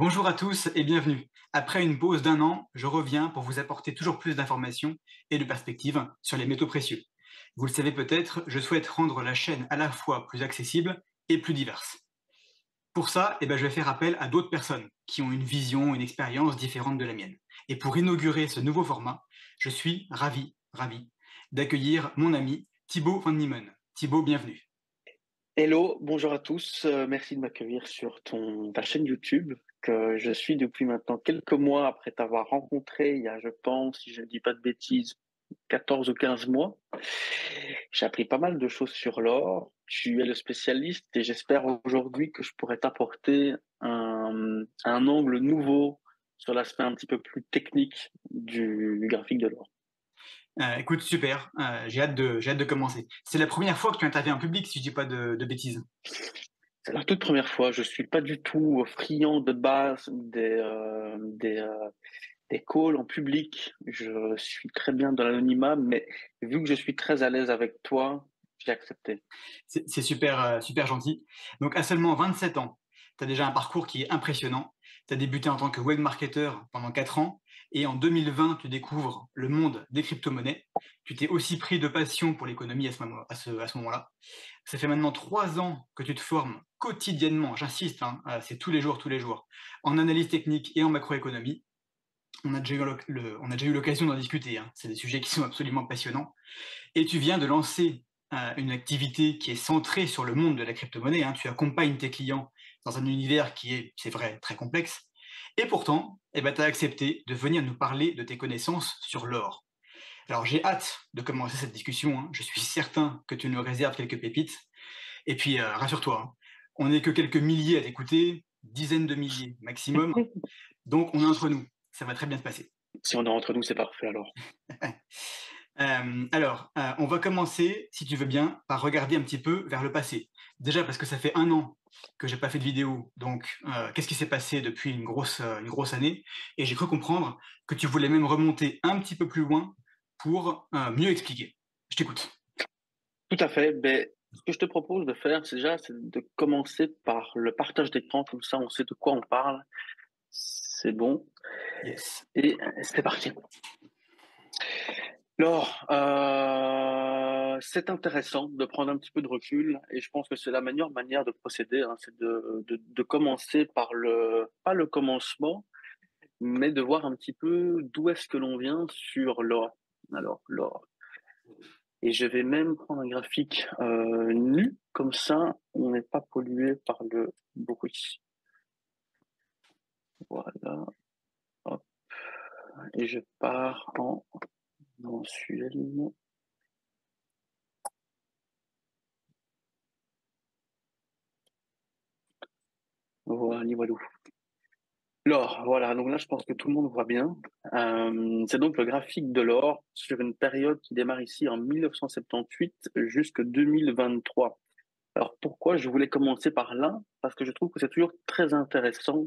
Bonjour à tous et bienvenue. Après une pause d'un an, je reviens pour vous apporter toujours plus d'informations et de perspectives sur les métaux précieux. Vous le savez peut-être, je souhaite rendre la chaîne à la fois plus accessible et plus diverse. Pour ça, je vais faire appel à d'autres personnes qui ont une vision, une expérience différente de la mienne. Et pour inaugurer ce nouveau format, je suis ravi d'accueillir mon ami Thibaut Van Niemen. Thibaut, bienvenue. Hello, bonjour à tous. Merci de m'accueillir sur ta chaîne YouTube que je suis depuis maintenant quelques mois après t'avoir rencontré il y a, je pense, si je ne dis pas de bêtises, 14 ou 15 mois. J'ai appris pas mal de choses sur l'or. Tu es le spécialiste et j'espère aujourd'hui que je pourrais t'apporter un angle nouveau sur l'aspect un petit peu plus technique du graphique de l'or. Écoute, super, j'ai hâte de commencer. C'est la première fois que tu interviens en public, si je dis pas de bêtises. C'est la toute première fois. Je suis pas du tout friand de base des calls en public. Je suis très bien dans l'anonymat, mais vu que je suis très à l'aise avec toi, j'ai accepté. C'est super, super gentil. Donc à seulement 27 ans, tu as déjà un parcours qui est impressionnant. Tu as débuté en tant que web marketer pendant 4 ans et en 2020, tu découvres le monde des crypto-monnaies. Tu t'es aussi pris de passion pour l'économie à ce moment-là. Ça fait maintenant 3 ans que tu te formes quotidiennement, j'insiste, hein, c'est tous les jours, en analyse technique et en macroéconomie. On a déjà eu l'occasion d'en discuter, hein. C'est des sujets qui sont absolument passionnants. Et tu viens de lancer une activité qui est centrée sur le monde de la crypto-monnaie, hein. Tu accompagnes tes clients dans un univers qui est, c'est vrai, très complexe. Et pourtant, tu as accepté de venir nous parler de tes connaissances sur l'or. Alors j'ai hâte de commencer cette discussion, hein. Je suis certain que tu nous réserves quelques pépites. Et puis rassure-toi, hein, on n'est que quelques milliers à t'écouter, dizaines de milliers maximum. Donc on est entre nous. Ça va très bien se passer. Si on est entre nous, c'est parfait alors. On va commencer, si tu veux bien, par regarder un petit peu vers le passé. Déjà parce que ça fait un an que j'ai pas fait de vidéo, donc qu'est-ce qui s'est passé depuis une grosse année? Et j'ai cru comprendre que tu voulais même remonter un petit peu plus loin pour mieux expliquer. Je t'écoute. Tout à fait. Ben, ce que je te propose de faire, c'est de commencer par le partage d'écran, comme ça on sait de quoi on parle. C'est bon. Yes. Et c'est parti. Alors, c'est intéressant de prendre un petit peu de recul et je pense que c'est la meilleure manière de procéder, hein, c'est de commencer par pas le commencement, mais de voir un petit peu d'où est-ce que l'on vient sur l'or. Alors, l'or. Et je vais même prendre un graphique nu, comme ça, on n'est pas pollué par le bruit. Voilà. Hop. Et je pars en mensuel. Voilà, voilà. L'or, voilà. Donc là, je pense que tout le monde voit bien. C'est donc le graphique de l'or sur une période qui démarre ici en 1978 jusqu'à 2023. Alors pourquoi je voulais commencer par là? Parce que je trouve que c'est toujours très intéressant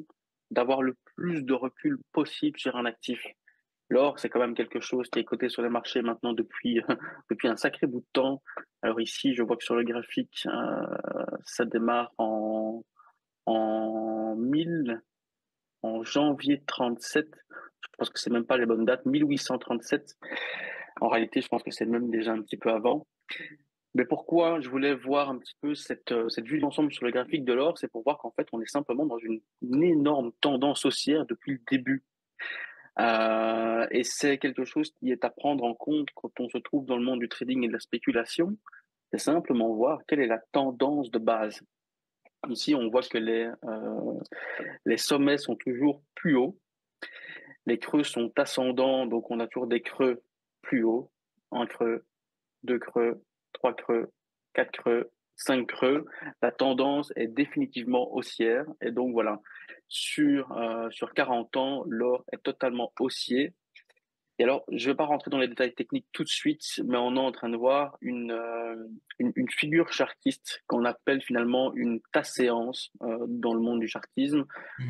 d'avoir le plus de recul possible sur un actif. L'or, c'est quand même quelque chose qui est coté sur les marchés maintenant depuis depuis un sacré bout de temps. Alors ici, je vois que sur le graphique, ça démarre en 1000 en janvier 37. Je pense que c'est même pas les bonnes dates, 1837. En réalité, je pense que c'est même déjà un petit peu avant. Mais pourquoi je voulais voir un petit peu cette vue d'ensemble sur le graphique de l'or, c'est pour voir qu'en fait, on est simplement dans une énorme tendance haussière depuis le début. Et c'est quelque chose qui est à prendre en compte quand on se trouve dans le monde du trading et de la spéculation. C'est simplement voir quelle est la tendance de base. Ici, on voit que les sommets sont toujours plus hauts. Les creux sont ascendants, donc on a toujours des creux plus hauts. Un creux, deux creux, trois creux, quatre creux, cinq creux. La tendance est définitivement haussière. Et donc voilà, sur 40 ans, l'or est totalement haussier. Et alors, je ne vais pas rentrer dans les détails techniques tout de suite, mais on est en train de voir une figure chartiste qu'on appelle finalement une tasséance dans le monde du chartisme.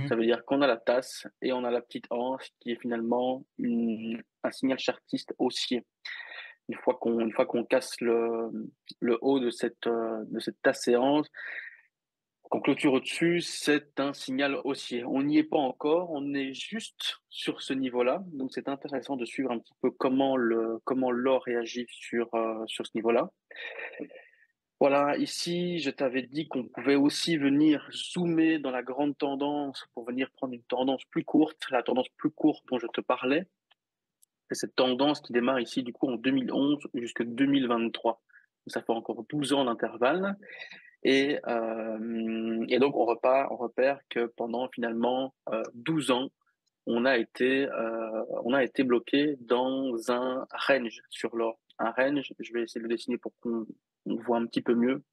Ça Mhm. veut dire qu'on a la tasse et on a la petite anse qui est finalement un signal chartiste haussier. Une fois qu'on casse le haut de cette tasséance, qu'on clôture au-dessus, c'est un signal haussier. On n'y est pas encore, on est juste sur ce niveau-là. Donc, c'est intéressant de suivre un petit peu comment l'or réagit sur ce niveau-là. Voilà, ici, je t'avais dit qu'on pouvait aussi venir zoomer dans la grande tendance pour venir prendre une tendance plus courte. La tendance plus courte dont je te parlais, c'est cette tendance qui démarre ici, du coup, en 2011 jusqu'en 2023. Ça fait encore 12 ans d'intervalle. Et donc, on repère que pendant finalement 12 ans, on a été bloqué dans un range sur l'or. Un range, je vais essayer de le dessiner pour qu'on voit un petit peu mieux.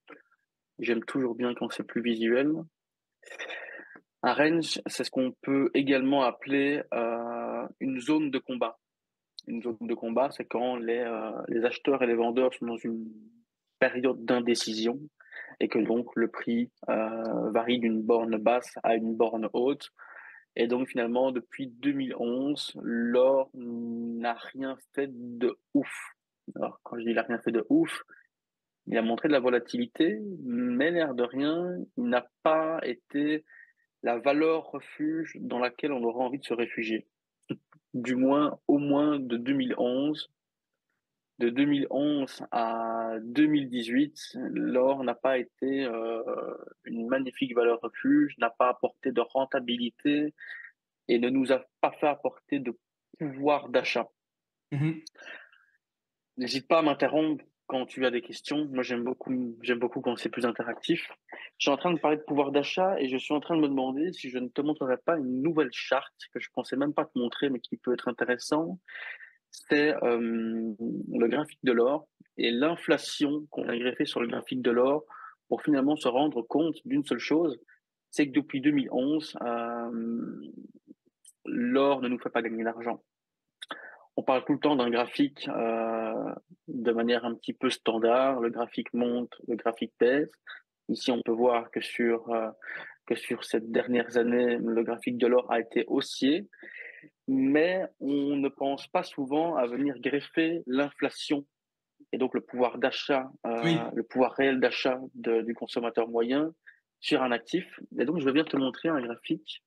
J'aime toujours bien quand c'est plus visuel. Un range, c'est ce qu'on peut également appeler une zone de combat. Une zone de combat, c'est quand les acheteurs et les vendeurs sont dans une période d'indécision et que donc le prix varie d'une borne basse à une borne haute. Et donc finalement, depuis 2011, l'or n'a rien fait de ouf. Alors quand je dis il n'a rien fait de ouf, il a montré de la volatilité, mais l'air de rien, il n'a pas été la valeur refuge dans laquelle on aurait envie de se réfugier. Du moins, au moins de 2011. De 2011 à 2018, l'or n'a pas été une magnifique valeur refuge, n'a pas apporté de rentabilité et ne nous a pas fait apporter de pouvoir d'achat. Mhm. N'hésite pas à m'interrompre quand tu as des questions. Moi, j'aime beaucoup quand c'est plus interactif. Je suis en train de parler de pouvoir d'achat et je suis en train de me demander si je ne te montrerai pas une nouvelle charte que je pensais même pas te montrer, mais qui peut être intéressant. C'est le graphique de l'or et l'inflation qu'on a greffé sur le graphique de l'or pour finalement se rendre compte d'une seule chose, c'est que depuis 2011, l'or ne nous fait pas gagner d'argent. On parle tout le temps d'un graphique de manière un petit peu standard. Le graphique monte, le graphique baisse. Ici, on peut voir que sur ces dernières années, le graphique de l'or a été haussier, mais on ne pense pas souvent à venir greffer l'inflation et donc le pouvoir d'achat, Oui. le pouvoir réel d'achat du consommateur moyen sur un actif. Et donc, je vais bien te montrer un graphique.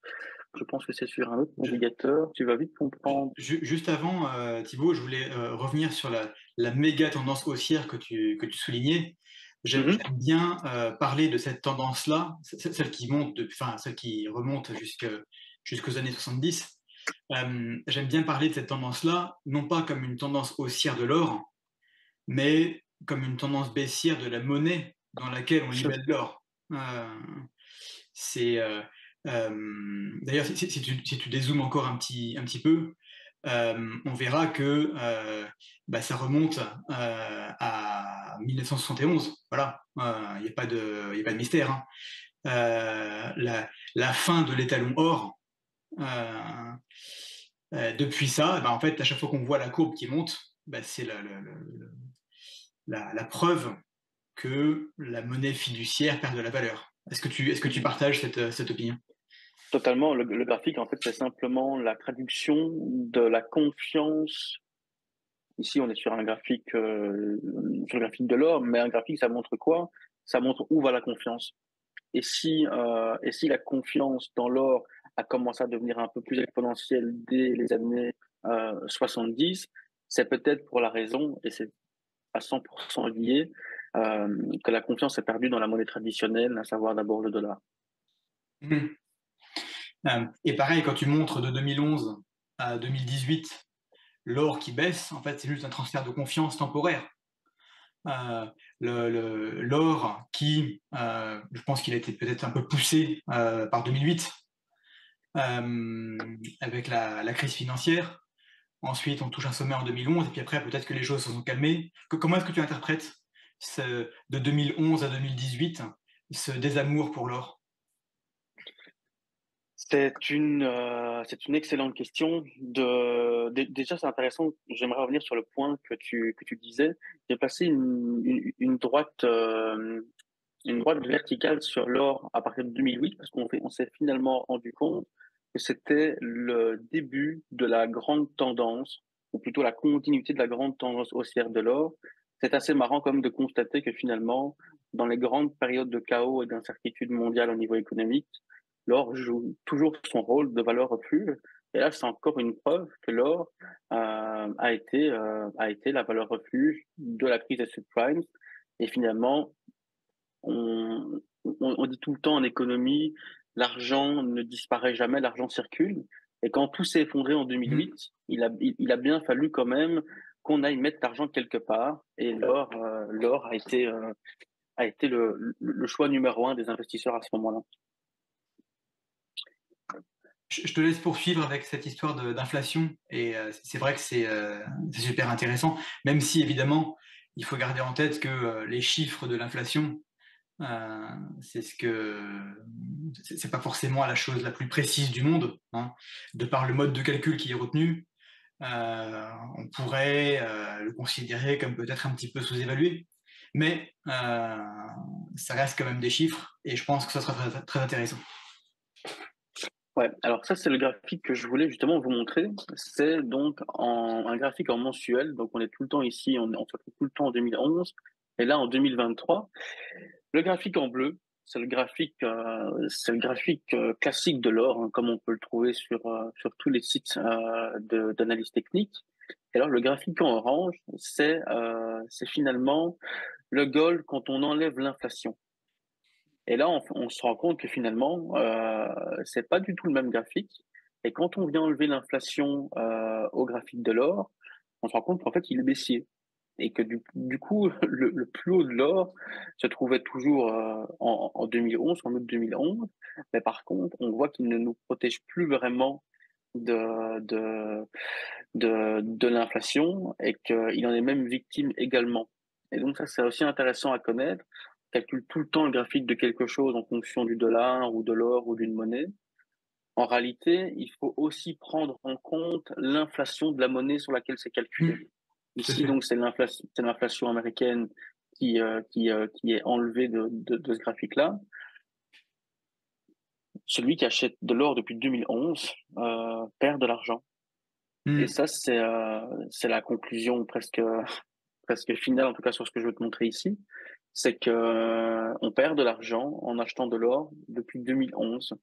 Je pense que c'est sur un autre Je- navigateur. Tu vas vite comprendre. Juste avant, Thibaut, je voulais revenir sur la méga tendance haussière que tu soulignais. Mhm. J'aime bien parler de cette tendance-là, celle qui monte, enfin celle qui remonte jusqu'aux années 70. J'aime bien parler de cette tendance-là, non pas comme une tendance haussière de l'or, mais comme une tendance baissière de la monnaie dans laquelle on libelle l'or. C'est d'ailleurs si tu dézoomes encore un petit peu, on verra que bah, ça remonte à 1971. Voilà, il n'y a pas de mystère. Hein. La fin de l'étalon or. Euh, Depuis ça, bah, en fait, à chaque fois qu'on voit la courbe qui monte, bah, c'est la preuve que la monnaie fiduciaire perd de la valeur. Est-ce que tu partages cette opinion? Totalement. Le graphique, en fait, c'est simplement la traduction de la confiance. Ici, on est sur le graphique de l'or, mais un graphique, ça montre quoi? Ça montre où va la confiance. Et si la confiance dans l'or a commencé à devenir un peu plus exponentielle dès les années 70, c'est peut-être pour la raison, et c'est à 100% lié, que la confiance est perdue dans la monnaie traditionnelle, à savoir d'abord le dollar. Mmh. Et pareil, quand tu montres de 2011 à 2018 l'or qui baisse, en fait, c'est juste un transfert de confiance temporaire. Euh, L'or qui, je pense qu'il a été peut-être un peu poussé par 2008 avec la crise financière. Ensuite, on touche un sommet en 2011, et puis après, peut-être que les choses se sont calmées. Comment est-ce que tu interprètes de 2011 à 2018 ce désamour pour l'or? C'est une excellente question. Déjà, c'est intéressant. J'aimerais revenir sur le point que tu disais. J'ai placé une droite verticale sur l'or à partir de 2008 parce on s'est finalement rendu compte que c'était le début de la grande tendance, ou plutôt la continuité de la grande tendance haussière de l'or. C'est assez marrant comme de constater que finalement, dans les grandes périodes de chaos et d'incertitude mondiale au niveau économique, l'or joue toujours son rôle de valeur refuge. Et là, c'est encore une preuve que l'or a été la valeur refuge de la crise des subprimes. Et finalement, on dit tout le temps en économie, l'argent ne disparaît jamais, l'argent circule. Et quand tout s'est effondré en Mm. 2008, il a bien fallu quand même qu'on aille mettre l'argent quelque part. Et l'or a été le choix numéro un des investisseurs à ce moment-là. Je te laisse poursuivre avec cette histoire d'inflation et c'est vrai que c'est super intéressant, même si évidemment, il faut garder en tête que les chiffres de l'inflation, euh, c'est pas forcément la chose la plus précise du monde, hein. De par le mode de calcul qui est retenu, on pourrait le considérer comme peut-être un petit peu sous-évalué, mais ça reste quand même des chiffres et je pense que ça sera très intéressant. Ouais, alors ça, c'est le graphique que je voulais justement vous montrer. C'est donc un graphique en mensuel. Donc, on est tout le temps ici, on se trouve tout le temps en 2011. Et là, en 2023, le graphique en bleu, c'est le graphique classique de l'or, hein, comme on peut le trouver sur tous les sites d'analyse technique. Et alors, le graphique en orange, c'est finalement le gold quand on enlève l'inflation. Et là, on se rend compte que finalement, c'est pas du tout le même graphique. Et quand on vient enlever l'inflation au graphique de l'or, on se rend compte qu'en fait, il est baissier. Et que du coup, le plus haut de l'or se trouvait toujours en 2011, en août 2011. Mais par contre, on voit qu'il ne nous protège plus vraiment de, de, de l'inflation et qu'il en est même victime également. Et donc ça, c'est aussi intéressant à connaître. On calcule tout le temps le graphique de quelque chose en fonction du dollar ou de l'or ou d'une monnaie. En réalité, il faut aussi prendre en compte l'inflation de la monnaie sur laquelle c'est calculé. Tout à Ici, fait. donc, c'est l'inflation américaine qui est enlevée de ce graphique-là. Celui qui achète de l'or depuis 2011 perd de l'argent. Et Mm. ça, c'est la conclusion presque finale, en tout cas sur ce que je veux te montrer ici. C'est que on perd de l'argent en achetant de l'or depuis 2011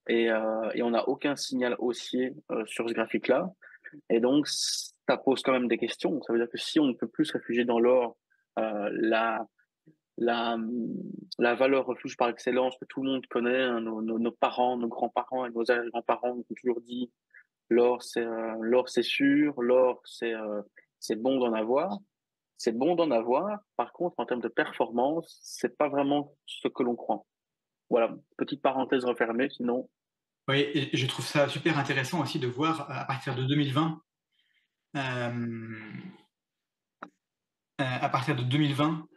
et on n'a aucun signal haussier sur ce graphique-là. Et donc, ça pose quand même des questions. Ça veut dire que si on ne peut plus se réfugier dans l'or, euh, la, la, la valeur refuge par excellence que tout le monde connaît, hein, nos parents, nos grands-parents et nos grands-parents ont toujours dit l'or c'est sûr, l'or c'est bon d'en avoir. C'est bon d'en avoir. Par contre, en termes de performance, c'est pas vraiment ce que l'on croit. Voilà, petite parenthèse refermée, sinon. Oui, et je trouve ça super intéressant aussi de voir à partir de 2020, à partir de 2020,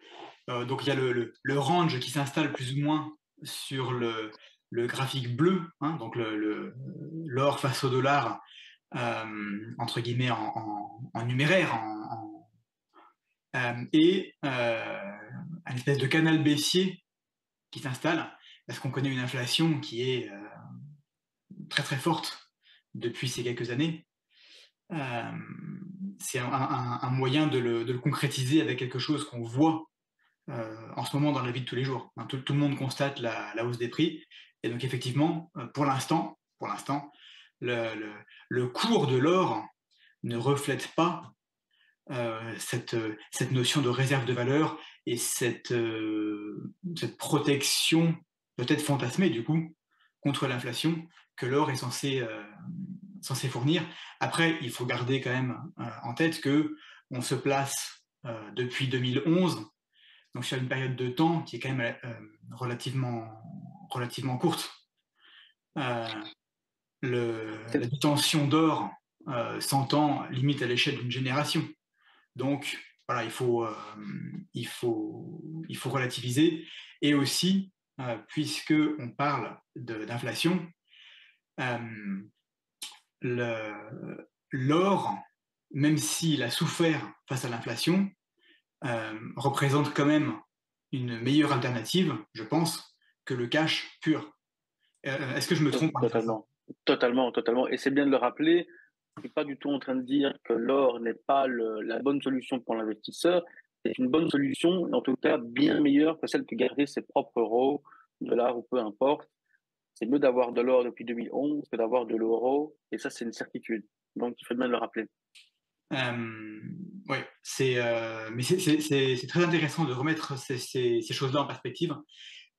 donc il y a le range qui s'installe plus ou moins sur le graphique bleu, hein, donc l'or face au dollar, entre guillemets en numéraire, et un espèce de canal baissier qui s'installe, parce qu'on connaît une inflation qui est très très forte depuis ces quelques années. Euh, c'est un moyen de le concrétiser avec quelque chose qu'on voit en ce moment dans la vie de tous les jours. Hein, tout le monde constate la hausse des prix. Et donc effectivement, pour l'instant, le cours de l'or ne reflète pas cette notion de réserve de valeur et cette protection peut-être fantasmée du coup contre l'inflation que l'or est censé fournir. Après, il faut garder quand même en tête que on se place depuis 2011, donc sur une période de temps qui est quand même relativement courte. Euh, la détention d'or s'entend limite à l'échelle d'une génération. Donc, voilà, il faut relativiser. Et aussi, puisque on parle d'inflation, euh, l'or, même s'il a souffert face à l'inflation, représente quand même une meilleure alternative, je pense, que le cash pur. Est-ce que je me trompe en disant ça? Totalement, totalement, totalement. Et c'est bien de le rappeler. Je suis pas du tout en train de dire que l'or n'est pas la bonne solution pour l'investisseur. c'est une bonne solution, en tout cas bien meilleure que celle de garder ses propres euros, dollars ou peu importe. C'est mieux d'avoir de l'or depuis 2011 que d'avoir de l'euro, et ça, c'est une certitude. Donc, il faut bien le rappeler. Ouais, mais c'est très intéressant de remettre ces choses-là en perspective,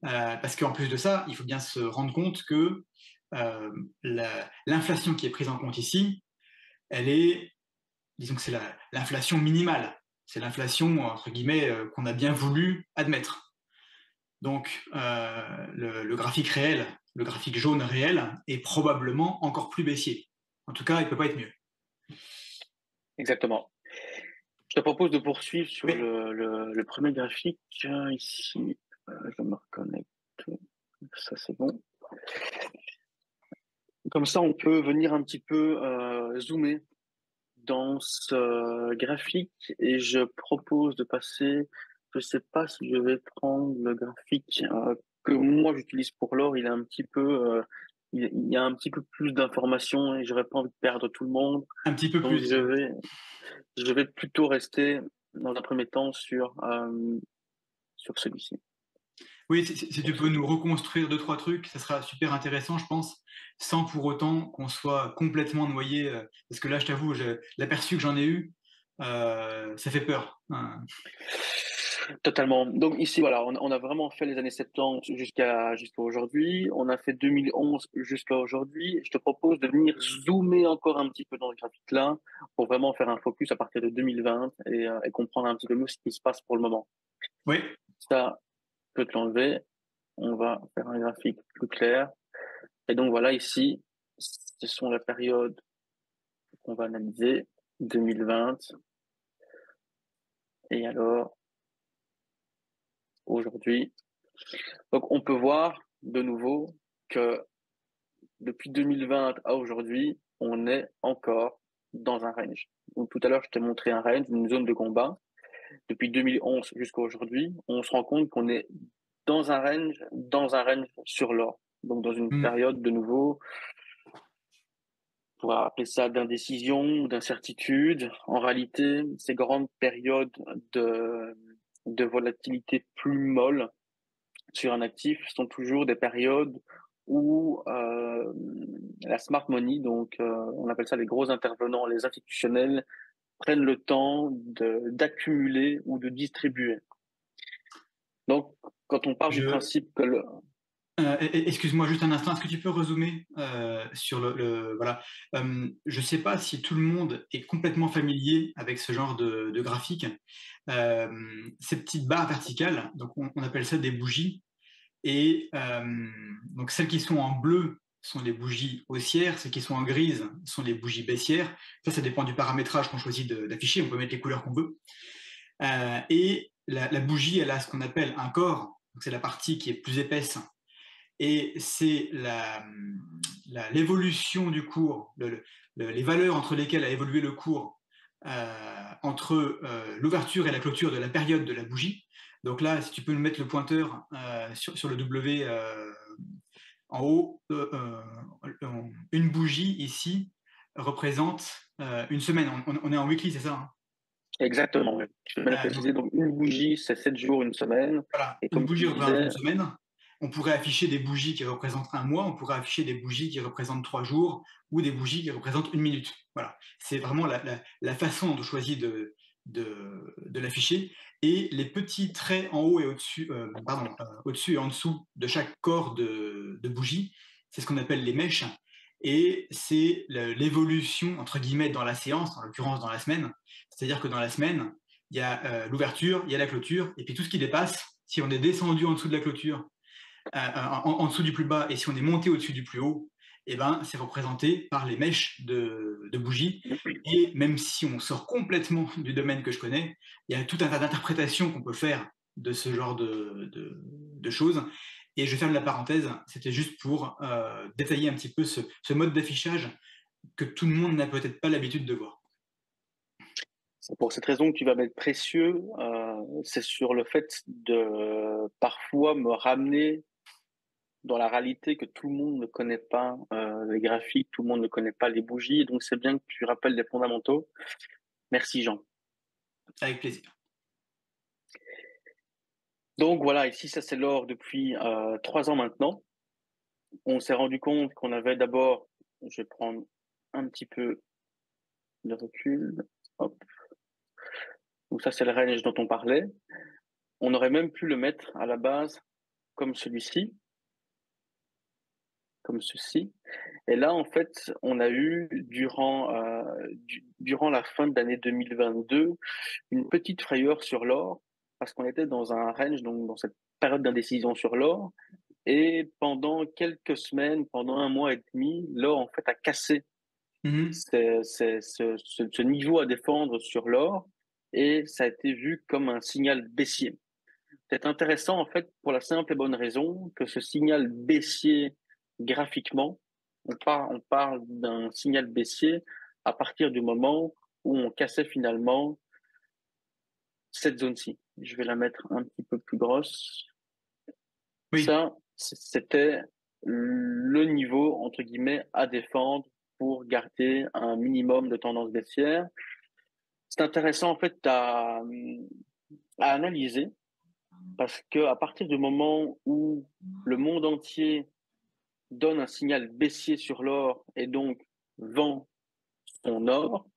parce qu'en plus de ça, il faut bien se rendre compte que l'inflation qui est prise en compte ici, elle est, disons que c'est l'inflation minimale. C'est l'inflation, entre guillemets, qu'on a bien voulu admettre. Donc, le graphique réel, le graphique jaune réel, est probablement encore plus baissier. En tout cas, il ne peut pas être mieux. Exactement. Je te propose de poursuivre sur Oui, le premier graphique. Ici, je me reconnecte. Ça, c'est bon. Comme ça, on peut venir un petit peu zoomer dans ce graphique et je propose de passer, je sais pas si je vais prendre le graphique que moi j'utilise pour l'or, il est un petit peu, il y a un petit peu plus d'informations et j'aurais pas envie de perdre tout le monde. un petit peu Donc plus, disons. je vais plutôt rester dans un premier temps sur celui-ci. Oui, si tu peux nous reconstruire deux, trois trucs, ça sera super intéressant, je pense, sans pour autant qu'on soit complètement noyé. Parce que là, je t'avoue, l'aperçu que j'en ai eu, ça fait peur. Totalement. Donc ici, voilà, on a vraiment fait les années 70 jusqu'à aujourd'hui. On a fait 2011 jusqu'à aujourd'hui. Je te propose de venir zoomer encore un petit peu dans le graphique là pour vraiment faire un focus à partir de 2020 et comprendre un petit peu mieux ce qui se passe pour le moment. Oui, Ça, je peux te l'enlever. On va faire un graphique plus clair. Et donc voilà, ici, ce sont la période qu'on va analyser, 2020. Et alors, aujourd'hui. Donc on peut voir de nouveau que depuis 2020 à aujourd'hui, on est encore dans un range. Donc, tout à l'heure, je t'ai montré un range, une zone de combat. Depuis 2011 jusqu'à aujourd'hui, on se rend compte qu'on est dans un range sur l'or. Donc, dans une mm, période de nouveau, on pourrait appeler ça d'indécision ou d'incertitude. En réalité, ces grandes périodes de volatilité plus molle sur un actif sont toujours des périodes où la smart money, donc on appelle ça les gros intervenants, les institutionnels, prennent le temps d'accumuler ou de distribuer. Donc, quand on part du je, principe que le... excuse-moi juste un instant, est-ce que tu peux rezoomer sur voilà. Je ne sais pas si tout le monde est complètement familier avec ce genre de graphique. Euh, Ces petites barres verticales, donc on appelle ça des bougies. Et donc celles qui sont en bleu sont les bougies haussières, celles qui sont en grise sont les bougies baissières. Ça dépend du paramétrage qu'on choisit d'afficher. On peut mettre les couleurs qu'on veut. Et la bougie, elle a ce qu'on appelle un corps. C'est la partie qui est plus épaisse. Et c'est l'évolution du cours, les valeurs entre lesquelles a évolué le cours entre l'ouverture et la clôture de la période de la bougie. Donc là, si tu peux nous mettre le pointeur sur le W en haut, une bougie ici représente une semaine. On est en weekly, c'est ça, hein. Exactement, oui. Je vais bien le Donc, préciser. Donc, une bougie, c'est 7 jours, une semaine. voilà, Et une comme bougie tu représente disais, une semaine. On pourrait afficher des bougies qui représentent un mois, on pourrait afficher des bougies qui représentent 3 jours ou des bougies qui représentent une minute. Voilà, c'est vraiment la façon dont on choisit de l'afficher. Et les petits traits en haut et au-dessus, au-dessus et en dessous de chaque corps de bougie, c'est ce qu'on appelle les mèches. Et c'est l'évolution, entre guillemets, dans la séance, en l'occurrence dans la semaine. C'est-à-dire que dans la semaine, il y a l'ouverture, il y a la clôture, et puis tout ce qui dépasse, si on est descendu en dessous de la clôture, en dessous du plus bas, et si on est monté au-dessus du plus haut, eh ben, c'est représenté par les mèches de bougies. Et même si on sort complètement du domaine que je connais, il y a tout un tas d'interprétations qu'on peut faire de ce genre de choses. Et je ferme la parenthèse, c'était juste pour détailler un petit peu ce mode d'affichage que tout le monde n'a peut-être pas l'habitude de voir. c'est pour cette raison que tu vas m'être précieux. C'est sur le fait de parfois me ramener dans la réalité que tout le monde ne connaît pas les graphiques, tout le monde ne connaît pas les bougies, donc c'est bien que tu rappelles les fondamentaux. Merci Jean. Avec plaisir. Donc voilà, ici, ça c'est l'or depuis 3 ans maintenant. On s'est rendu compte qu'on avait d'abord, je vais prendre un petit peu de recul. Hop. Donc ça, c'est le range dont on parlait. On aurait même pu le mettre à la base comme celui-ci, comme ceci. Et là, en fait, on a eu, durant la fin de l'année 2022, une petite frayeur sur l'or, parce qu'on était dans un range, donc dans cette période d'indécision sur l'or. Et pendant quelques semaines, pendant un mois et demi, l'or, en fait, a cassé Mhm. ce niveau à défendre sur l'or, et ça a été vu comme un signal baissier. C'est intéressant, en fait, pour la simple et bonne raison que ce signal baissier, graphiquement, on parle d'un signal baissier à partir du moment où on cassait finalement cette zone-ci. Je vais la mettre un petit peu plus grosse. Oui. Ça, c'était le niveau, entre guillemets, à défendre pour garder un minimum de tendance baissière. C'est intéressant, en fait, à analyser, parce que à partir du moment où le monde entier donne un signal baissier sur l'or et donc vend son or,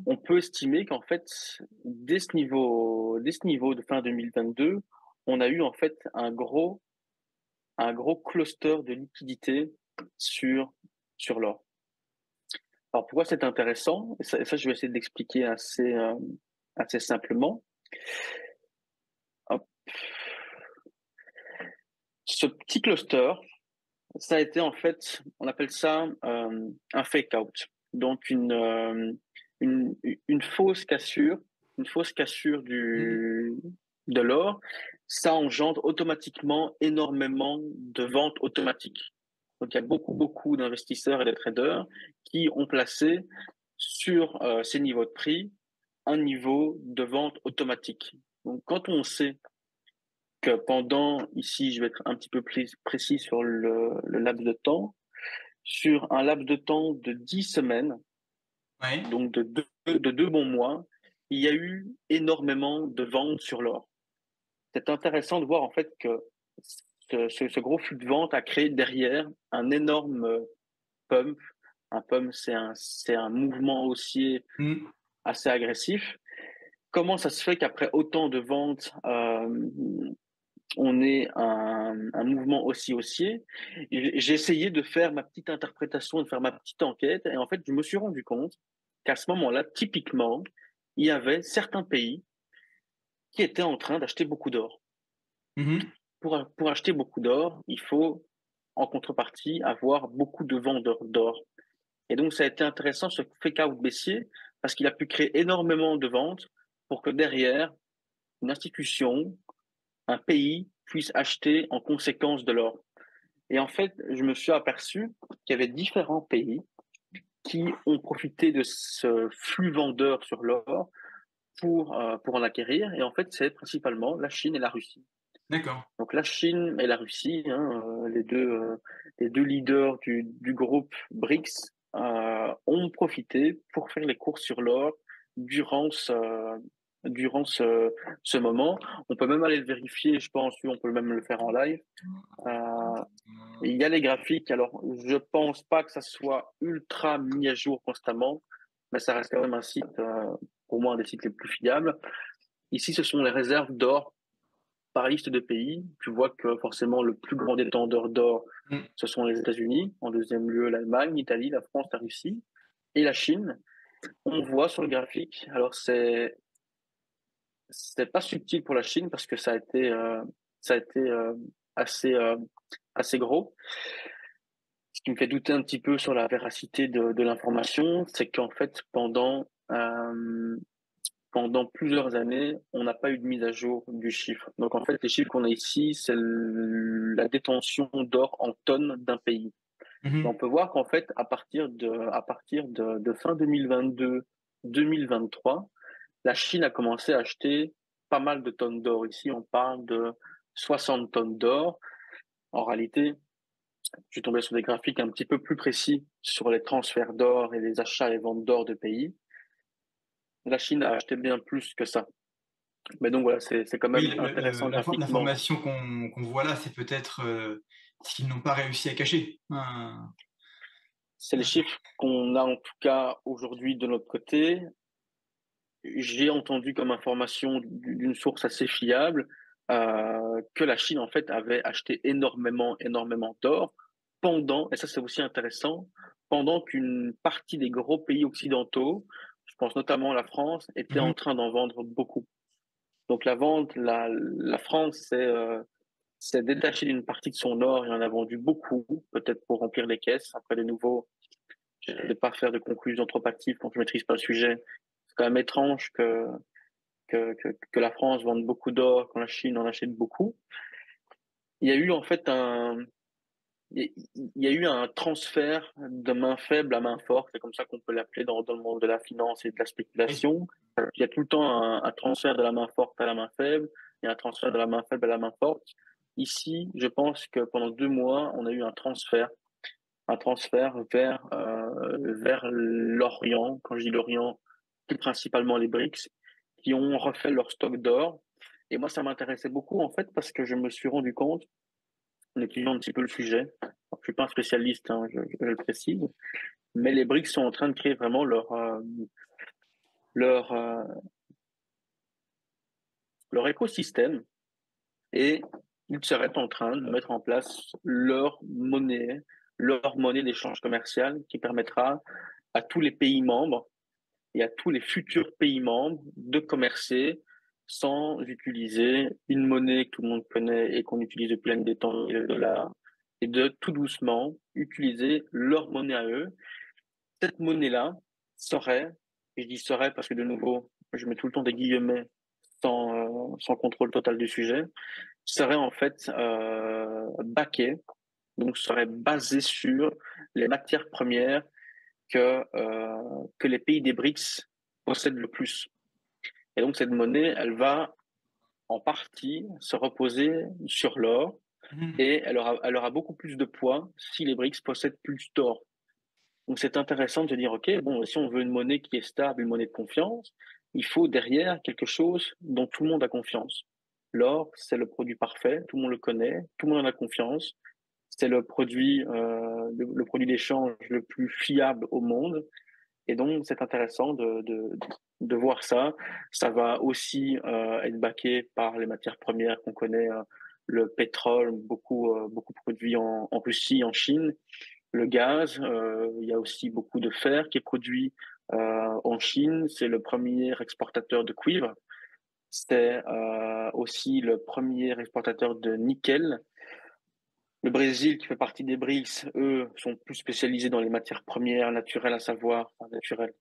on peut estimer qu'en fait, dès ce niveau de fin 2022, on a eu en fait un gros cluster de liquidité sur l'or. Alors pourquoi c'est intéressant? Et ça, je vais essayer d'expliquer assez simplement. Hop. Ce petit cluster, ça a été en fait, on appelle ça un fake out. Donc une, une fausse cassure Mhm. de l'or, ça engendre automatiquement énormément de ventes automatiques. Donc il y a beaucoup d'investisseurs et de traders qui ont placé sur ces niveaux de prix un niveau de vente automatique. Donc quand on sait que pendant, ici je vais être un petit peu plus précis sur le laps de temps, sur un laps de temps de 10 semaines, Ouais. donc de 2 bons mois, il y a eu énormément de ventes sur l'or. C'est intéressant de voir en fait que ce gros flux de vente a créé derrière un énorme pump. Un pump, c'est un mouvement haussier Mhm. assez agressif. Comment ça se fait qu'après autant de ventes, on ait un mouvement aussi haussier? J'ai essayé de faire ma petite interprétation, de faire ma petite enquête, et en fait, je me suis rendu compte qu'à ce moment-là, typiquement, il y avait certains pays qui étaient en train d'acheter beaucoup d'or. Mhm. Pour acheter beaucoup d'or, il faut, en contrepartie, avoir beaucoup de vendeurs d'or. Et donc, ça a été intéressant ce fake-out baissier parce qu'il a pu créer énormément de ventes pour que derrière, une institution, un pays puisse acheter en conséquence de l'or. Et en fait, je me suis aperçu qu'il y avait différents pays qui ont profité de ce flux vendeur sur l'or pour en acquérir. Et en fait, c'est principalement la Chine et la Russie. D'accord. Donc la Chine et la Russie, hein, les deux leaders du groupe BRICS, ont profité pour faire les courses sur l'or durant durant ce moment. On peut même aller le vérifier, je pense, on peut même le faire en live. Euh, il y a les graphiques. Alors, je pense pas que ça soit ultra mis à jour constamment, mais ça reste quand même un site, pour moi, un des sites les plus fiables. Ici, ce sont les réserves d'or par liste de pays. Tu vois que forcément, le plus grand détenteur d'or, Mhm. ce sont les États-Unis. En deuxième lieu, l'Allemagne, l'Italie, la France, la Russie et la Chine. On voit sur le graphique. Alors, c'est pas subtil pour la Chine parce que ça a été assez, assez gros. Ce qui me fait douter un petit peu sur la véracité de l'information, c'est qu'en fait, pendant plusieurs années, on n'a pas eu de mise à jour du chiffre. Donc en fait, les chiffres qu'on a ici, c'est la détention d'or en tonnes d'un pays. Et on Mhm. peut voir qu'en fait, à partir de fin 2022, 2023, la Chine a commencé à acheter pas mal de tonnes d'or. Ici, on parle de 60 tonnes d'or. En réalité, je suis tombé sur des graphiques un petit peu plus précis sur les transferts d'or et les achats et ventes d'or de pays. La Chine a acheté bien plus que ça. Mais donc voilà, c'est quand Oui, même intéressant graphiquement. l'information qu'on voit là, c'est peut-être ce qu'ils n'ont pas réussi à cacher. C'est les chiffres qu'on a en tout cas aujourd'hui de notre côté. J'ai entendu comme information d'une source assez fiable que la Chine en fait avait acheté énormément d'or pendant, et ça c'est aussi intéressant, pendant qu'une partie des gros pays occidentaux, je pense notamment à la France, était Mhm. en train d'en vendre beaucoup. Donc la France s'est détachée d'une partie de son or et en a vendu beaucoup, peut-être pour remplir les caisses. Après, de nouveau, je ne vais pas faire de conclusions trop hâtives quand je ne maîtrise pas le sujet. C'est quand même étrange que la France vende beaucoup d'or quand la Chine en achète beaucoup. Il y a eu en fait il y a eu un transfert de main faible à main forte, c'est comme ça qu'on peut l'appeler dans le monde de la finance et de la Oui. spéculation. Il y a tout le temps un transfert de la main forte à la main faible, et un transfert de la main faible à la main forte. Ici, je pense que pendant 2 mois, on a eu un transfert vers l'Orient. Quand je dis l'Orient, plus principalement les BRICS, qui ont refait leur stock d'or. Et moi, ça m'intéressait beaucoup, en fait, parce que je me suis rendu compte, en étudiant un petit peu le sujet, alors, je ne suis pas un spécialiste, hein, je le précise, mais les BRICS sont en train de créer vraiment leur, euh, leur écosystème et ils seraient en train de mettre en place leur monnaie d'échange commercial qui permettra à tous les pays membres et à tous les futurs pays membres de commercer sans utiliser une monnaie que tout le monde connaît et qu'on utilise depuis l'année des temps, le dollar, et de tout doucement utiliser leur monnaie à eux. Cette monnaie-là serait, et je dis serait parce que de nouveau, je mets tout le temps des guillemets sans contrôle total du sujet, serait en fait backée, donc serait basée sur les matières premières que les pays des BRICS possèdent le plus. Et donc cette monnaie, elle va en partie se reposer sur l'or Mhm. et elle aura beaucoup plus de poids si les BRICS possèdent plus d'or. Donc c'est intéressant de se dire, OK, bon, si on veut une monnaie qui est stable, une monnaie de confiance, il faut derrière quelque chose dont tout le monde a confiance. L'or, c'est le produit parfait, tout le monde le connaît, tout le monde en a confiance. C'est le produit d'échange le plus fiable au monde. Et donc, c'est intéressant de voir ça. Ça va aussi être backé par les matières premières qu'on connaît, le pétrole, beaucoup produit en Russie, en Chine, le gaz. Il y a aussi beaucoup de fer qui est produit en Chine. C'est le premier exportateur de cuivre. C'est aussi le premier exportateur de nickel. Le Brésil, qui fait partie des BRICS, eux, sont plus spécialisés dans les matières premières naturelles, à savoir, enfin, naturelles,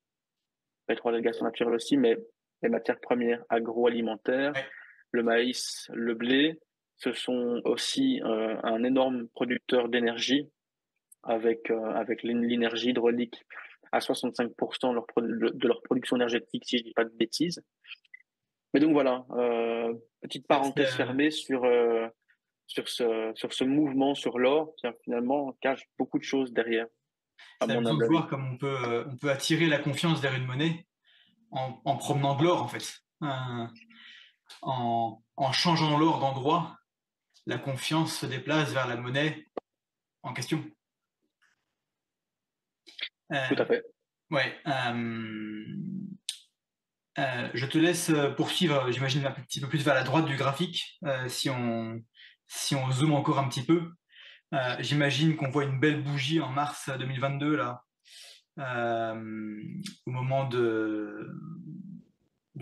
pétrole et gaz naturel aussi, mais les matières premières agroalimentaires, Ouais. le maïs, le blé, ce sont aussi un énorme producteur d'énergie avec l'énergie hydraulique à 65% de leur production énergétique, si je ne dis pas de bêtises. Mais donc voilà, petite C'est, c'est, parenthèse fermée sur ce mouvement sur l'or qui finalement cache beaucoup de choses derrière, à c'est mon amusant de humble avis. voir comme on peut attirer la confiance vers une monnaie en promenant de l'or, en fait. En changeant l'or d'endroit, la confiance se déplace vers la monnaie en question. Tout à Euh, fait. ouais. Je te laisse poursuivre, j'imagine, un petit peu plus vers la droite du graphique, si on zoome encore un petit peu. J'imagine qu'on voit une belle bougie en mars 2022, là, au moment du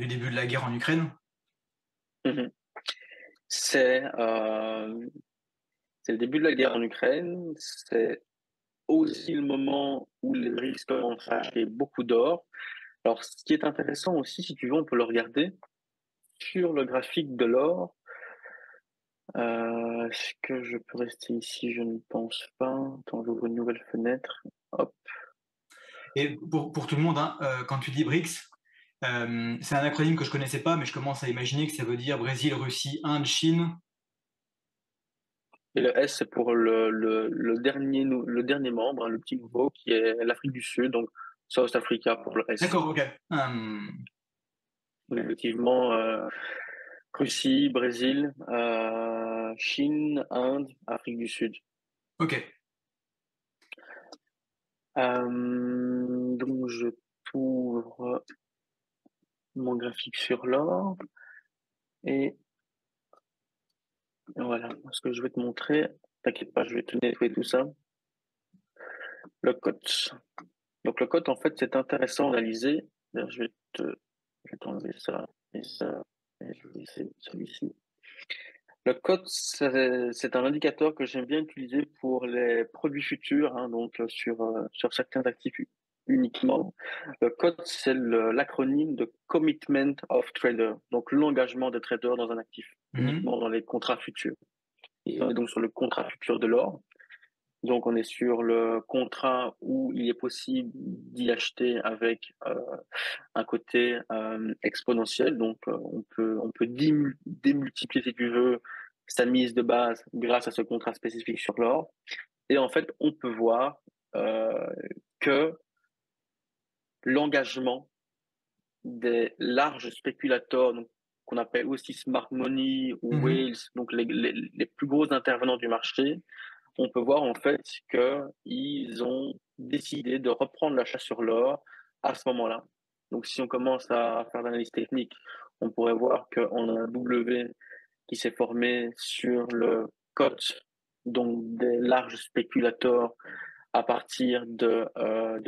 début de la guerre en Ukraine. Mhm. C'est euh, c'est le début de la guerre en Ukraine. C'est aussi le moment où les BRICS commencent à acheter beaucoup d'or. Alors, ce qui est intéressant aussi, si tu veux, on peut le regarder sur le graphique de l'or. Est-ce que je peux rester ici? Je ne pense pas. Attends, j'ouvre une nouvelle fenêtre. Hop. Et pour tout le monde, hein, quand tu dis BRICS, c'est un acronyme que je connaissais pas, mais je commence à imaginer que ça veut dire Brésil, Russie, Inde, Chine. Et le S, c'est pour le dernier membre, hein, le petit nouveau, qui est l'Afrique du Sud, donc South Africa pour le S. D'accord, ok. Effectivement, Russie, Brésil, Chine, Inde, Afrique du Sud. Ok. Donc je t'ouvre mon graphique sur l'or et voilà ce que je vais te montrer. T'inquiète pas, je vais te nettoyer tout ça. Le cote. Donc le cote, en fait, c'est intéressant d'analyser. D'ailleurs, je vais t'enlever ça et ça et je vais laisser celui-ci. Le cote, c'est un indicateur que j'aime bien utiliser pour les produits futurs, hein, donc sur certains actifs uniquement. Le cote, c'est l'acronyme de Commitment of Trader, donc l'engagement des traders dans un actif, Mhm. uniquement dans les contrats futurs. Et on est donc sur le contrat futur de l'or. Donc on est sur le contrat où il est possible d'y acheter avec un côté exponentiel. Donc on peut démultiplier si tu veux sa mise de base grâce à ce contrat spécifique sur l'or. Et en fait, on peut voir euh, que l'engagement des larges spéculateurs, donc, qu'on appelle aussi smart money ou Mhm. whales, donc les plus gros intervenants du marché, on peut voir en fait qu'ils ont décidé de reprendre l'achat sur l'or à ce moment-là. Donc si on commence à faire l'analyse technique, on pourrait voir qu'on a un W qui s'est formé sur le cote donc des larges spéculateurs à partir de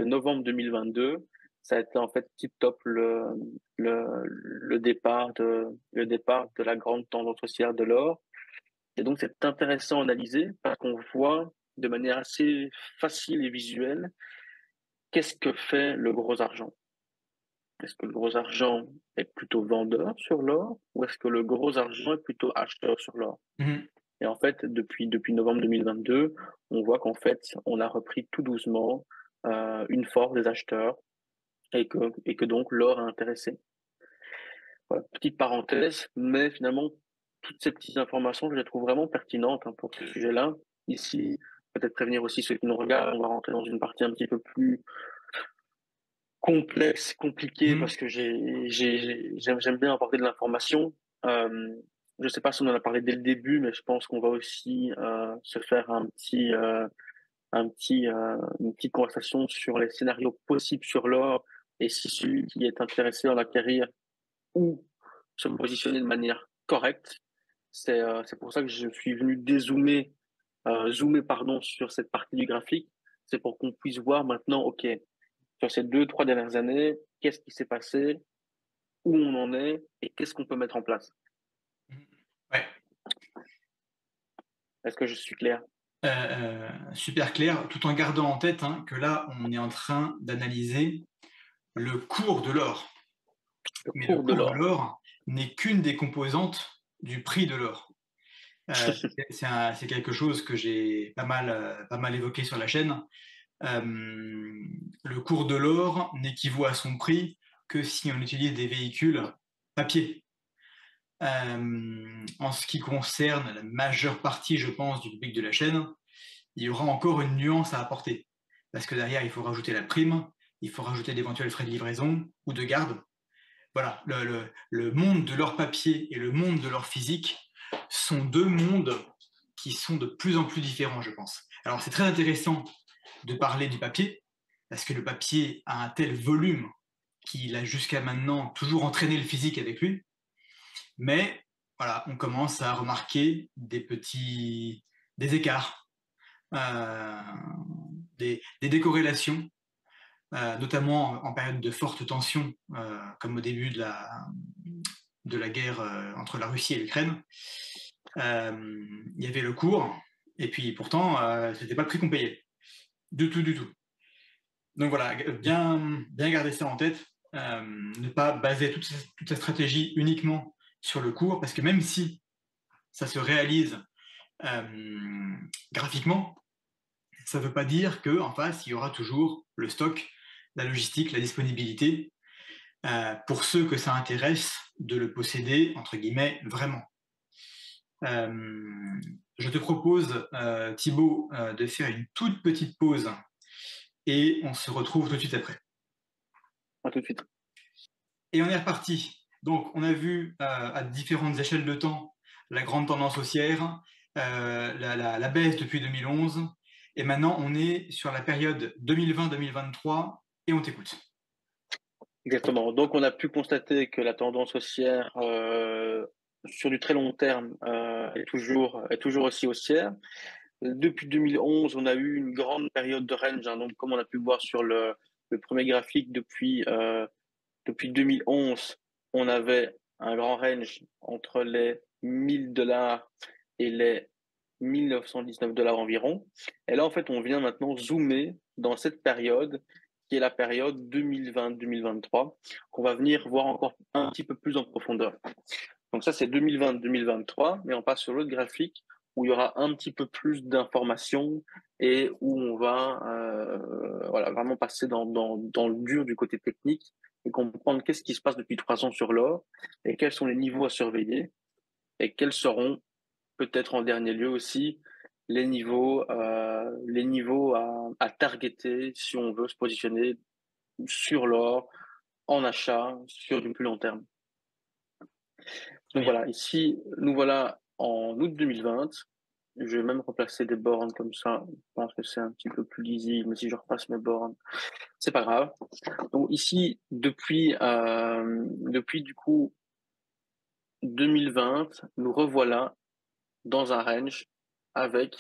novembre 2022. Ça a été en fait tip-top le départ de la grande tendance haussière de l'or. Et donc, c'est intéressant à analyser parce qu'on voit de manière assez facile et visuelle qu'est-ce que fait le gros argent. Est-ce que le gros argent est plutôt vendeur sur l'or ou est-ce que le gros argent est plutôt acheteur sur l'or? Mhm. Et en fait, depuis novembre 2022, on voit qu'en fait, on a repris tout doucement une force des acheteurs et que donc l'or a intéressé. Voilà, petite parenthèse, mais finalement, toutes ces petites informations, je les trouve vraiment pertinentes hein, pour ce sujet-là. Ici, peut-être prévenir aussi ceux qui nous regardent, on va rentrer dans une partie un petit peu plus complexe, compliquée, parce Mhm. que j'aime bien apporter de l'information. Euh, je ne sais pas si on en a parlé dès le début, mais je pense qu'on va aussi se faire une petite conversation sur les scénarios possibles sur l'or et si celui qui est intéressé en acquérir ou se positionner de manière correcte. C'est pour ça que je suis venu zoomer pardon, sur cette partie du graphique. C'est pour qu'on puisse voir maintenant, OK, sur ces 2, 3 dernières années, qu'est-ce qui s'est passé, où on en est et qu'est-ce qu'on peut mettre en place. Ouais. Est-ce que je suis clair? Super clair, tout en gardant en tête hein, que là, on est en train d'analyser le cours de l'or. Le Mais le cours de cours de l'or. l'or n'est qu'une des composantes du prix de l'or. Euh, c'est quelque chose que j'ai pas mal évoqué sur la chaîne. Euh, le cours de l'or n'équivaut à son prix que si on utilise des véhicules papier. En ce qui concerne la majeure partie, je pense, du public de la chaîne, il y aura encore une nuance à apporter. Parce que derrière, il faut rajouter la prime, il faut rajouter d'éventuels frais de livraison ou de garde. Voilà, le monde de l'or papier et le monde de l'or physique sont deux mondes qui sont de plus en plus différents, je pense. Alors, c'est très intéressant de parler du papier, parce que le papier a un tel volume qu'il a jusqu'à maintenant toujours entraîné le physique avec lui. Mais voilà, on commence à remarquer des écarts, euh, des décorrélations, notamment en période de forte tension, comme au début de la guerre entre la Russie et l'Ukraine. Il y avait le cours, et puis pourtant, c'était pas le prix qu'on payait. Du tout, du tout. Donc voilà, bien garder ça en tête, ne pas baser toute sa stratégie uniquement sur le cours, parce que même si ça se réalise graphiquement, ça ne veut pas dire qu'en face, il y aura toujours le stock, la logistique, la disponibilité, pour ceux que ça intéresse de le posséder, entre guillemets, vraiment. Je te propose, Thibaut, de faire une toute petite pause et on se retrouve tout de suite après. À tout de suite. Et on est reparti. Donc, on a vu à différentes échelles de temps la grande tendance haussière, la baisse depuis 2011, et maintenant on est sur la période 2020-2023, et on t'écoute. Exactement. Donc, on a pu constater que la tendance haussière sur du très long terme est toujours aussi haussière. Depuis 2011, on a eu une grande période de range. Hein, donc, comme on a pu voir sur le premier graphique, depuis 2011, on avait un grand range entre les 1000 $ et les 1919 $ environ. Et là, en fait, on vient maintenant zoomer dans cette période qui est la période 2020-2023, qu'on va venir voir encore un petit peu plus en profondeur. Donc ça, c'est 2020-2023, mais on passe sur l'autre graphique où il y aura un petit peu plus d'informations et où on va voilà, vraiment passer dans le dur du côté technique et comprendre qu'est-ce qui se passe depuis 3 ans sur l'or et quels sont les niveaux à surveiller et quels seront peut-être en dernier lieu aussi les niveaux à targeter si on veut se positionner sur l'or en achat sur du plus long terme. Très Donc bien. voilà, ici, nous voilà en août 2020. Je vais même replacer des bornes comme ça. Je pense que c'est un petit peu plus lisible, mais si je repasse mes bornes, c'est pas grave. Donc ici, depuis du coup 2020, nous revoilà dans un range avec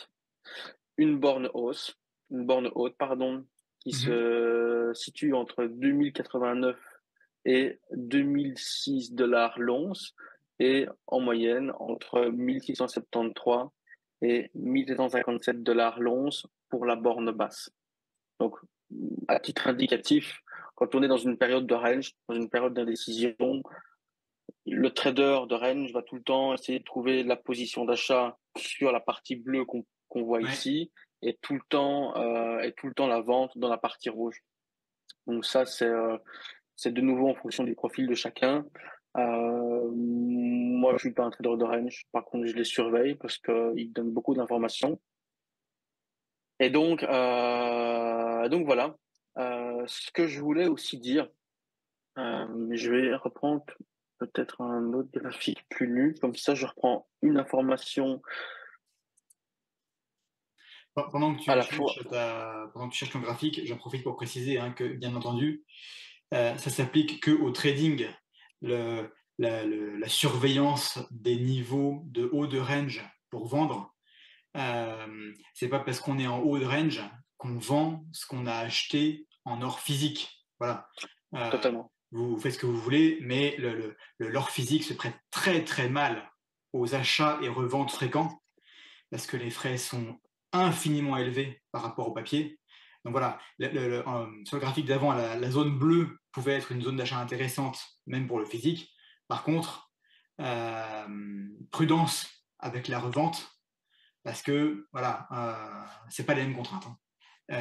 une borne haute, pardon, qui Mhm. se situe entre 2089 et 2006 $ l'once et en moyenne entre 1673 et 1757 $ l'once pour la borne basse. Donc, à titre indicatif, quand on est dans une période de range, dans une période d'indécision, le trader de range va tout le temps essayer de trouver la position d'achat sur la partie bleue qu'on voit Ouais. ici et tout le temps la vente dans la partie rouge. Donc ça, c'est de nouveau en fonction du profil de chacun. Moi, je suis pas un trader de range. Par contre, je les surveille parce qu'ils donnent beaucoup d'informations. Et donc voilà. Ce que je voulais aussi dire, je vais reprendre peut-être un autre graphique plus nu. Comme ça, je reprends une information Pendant que à tu la fois. cherches pendant que tu cherches ton graphique, j'en profite pour préciser que, bien entendu, ça s'applique que au trading. Le, la surveillance des niveaux de haut de range pour vendre, c'est pas parce qu'on est en haut de range qu'on vend ce qu'on a acheté en or physique. Voilà. Euh, Totalement. vous faites ce que vous voulez, mais l'or physique se prête très très mal aux achats et reventes fréquents parce que les frais sont infiniment élevés par rapport au papier. Donc voilà, sur le graphique d'avant, la zone bleue pouvait être une zone d'achat intéressante, même pour le physique. Par contre, prudence avec la revente, parce que voilà, c'est pas les mêmes contraintes.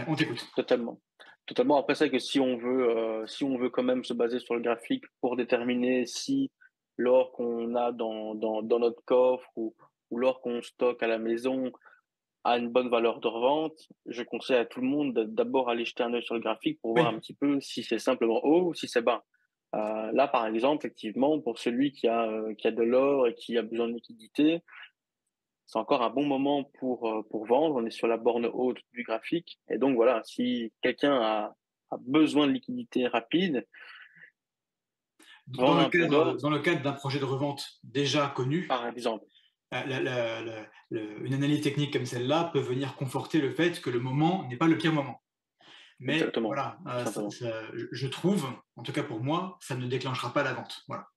On t'écoute. Totalement. Totalement. Après, c'est que si on veut quand même se baser sur le graphique pour déterminer si l'or qu'on a dans notre coffre ou l'or qu'on stocke à la maison a une bonne valeur de revente, je conseille à tout le monde d'abord aller jeter un œil sur le graphique pour voir un Oui, petit peu si c'est simplement haut ou si c'est bas. Là, par exemple, effectivement, pour celui qui a de l'or et qui a besoin de liquidité, c'est encore un bon moment pour vendre. On est sur la borne haute du graphique. Et donc, voilà, si quelqu'un a besoin de liquidité rapide, vendre un peu d'or, dans le cadre d'un projet de revente déjà connu, par exemple. une analyse technique comme celle-là peut venir conforter le fait que le moment n'est pas le pire moment. Mais Exactement, voilà, tout simplement. je trouve, en tout cas pour moi, ça ne déclenchera pas la vente. Voilà.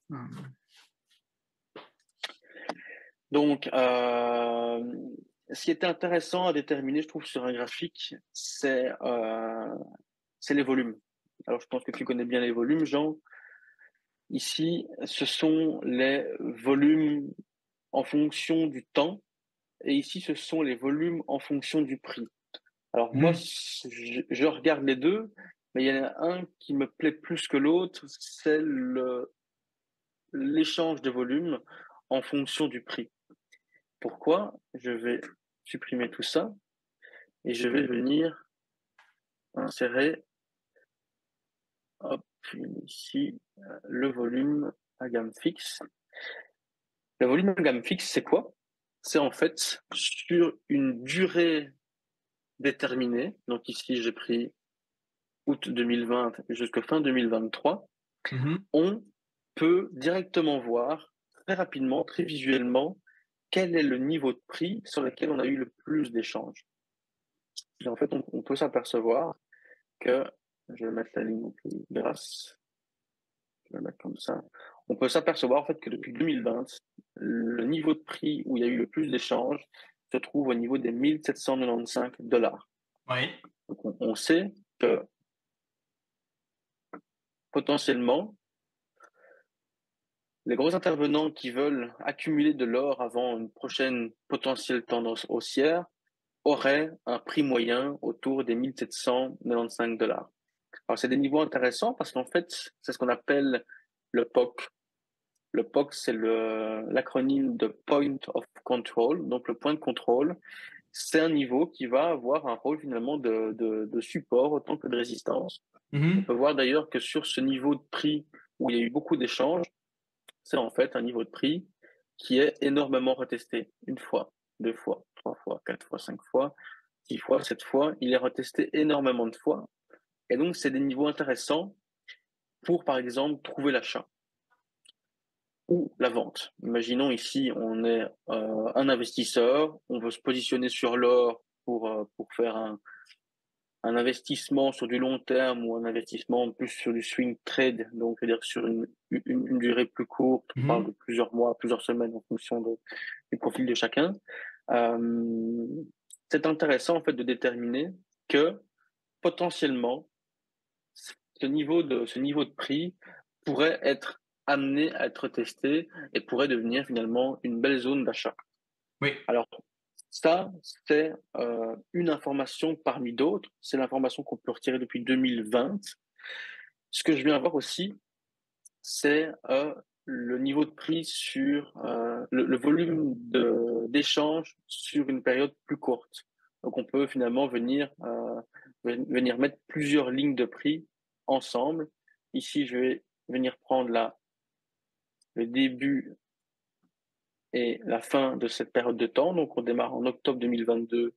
Donc, ce qui est intéressant à déterminer, je trouve, sur un graphique, c'est les volumes. Alors, je pense que tu connais bien les volumes, Jean. Ici, ce sont les volumes en fonction du temps, et ici, ce sont les volumes en fonction du prix. Alors moi, Mhm. je regarde les deux, mais il y en a un qui me plaît plus que l'autre, c'est l'échange de volume en fonction du prix. Pourquoi? Je vais supprimer tout ça et je vais venir insérer hop, ici le volume. à gamme fixe. Le volume à gamme fixe, c'est quoi? C'est en fait sur une durée déterminée. Donc ici, j'ai pris août 2020 jusqu'à fin 2023. On peut directement voir très rapidement, très visuellement, quel est le niveau de prix sur lequel on a eu le plus d'échanges. Et en fait, on peut s'apercevoir que, je vais mettre la ligne plus grasse, je vais la mettre comme ça, on peut s'apercevoir en fait que depuis 2020, le niveau de prix où il y a eu le plus d'échanges se trouve au niveau des 1795 $. Oui. Donc on sait que potentiellement, les gros intervenants qui veulent accumuler de l'or avant une prochaine potentielle tendance haussière auraient un prix moyen autour des 1795 $. Alors, c'est des niveaux intéressants parce qu'en fait, c'est ce qu'on appelle le POC. Le POC, c'est l'acronyme de Point of Control, donc le point de contrôle. C'est un niveau qui va avoir un rôle finalement de support autant que de résistance. On peut voir d'ailleurs que sur ce niveau de prix où il y a eu beaucoup d'échanges, c'est en fait un niveau de prix qui est énormément retesté. Une fois, deux fois, trois fois, quatre fois, cinq fois, 6 fois, 7 fois. Il est retesté énormément de fois. Et donc, c'est des niveaux intéressants pour, par exemple, trouver l'achat ou la vente. Imaginons ici, on est un investisseur, on veut se positionner sur l'or pour faire un investissement sur du long terme ou un investissement plus sur du swing trade, donc c'est-à-dire sur une durée plus courte, on parle de plusieurs mois, plusieurs semaines en fonction du profil de chacun. C'est intéressant en fait de déterminer que potentiellement ce niveau de prix pourrait être amené à être testé et pourrait devenir finalement une belle zone d'achat. Oui. Alors, ça, c'est une information parmi d'autres. C'est l'information qu'on peut retirer depuis 2020. Ce que je viens voir aussi, c'est le niveau de prix sur le volume d'échange sur une période plus courte. Donc, on peut finalement venir mettre plusieurs lignes de prix ensemble. Ici, je vais venir prendre le début et la fin de cette période de temps. Donc, on démarre en octobre 2022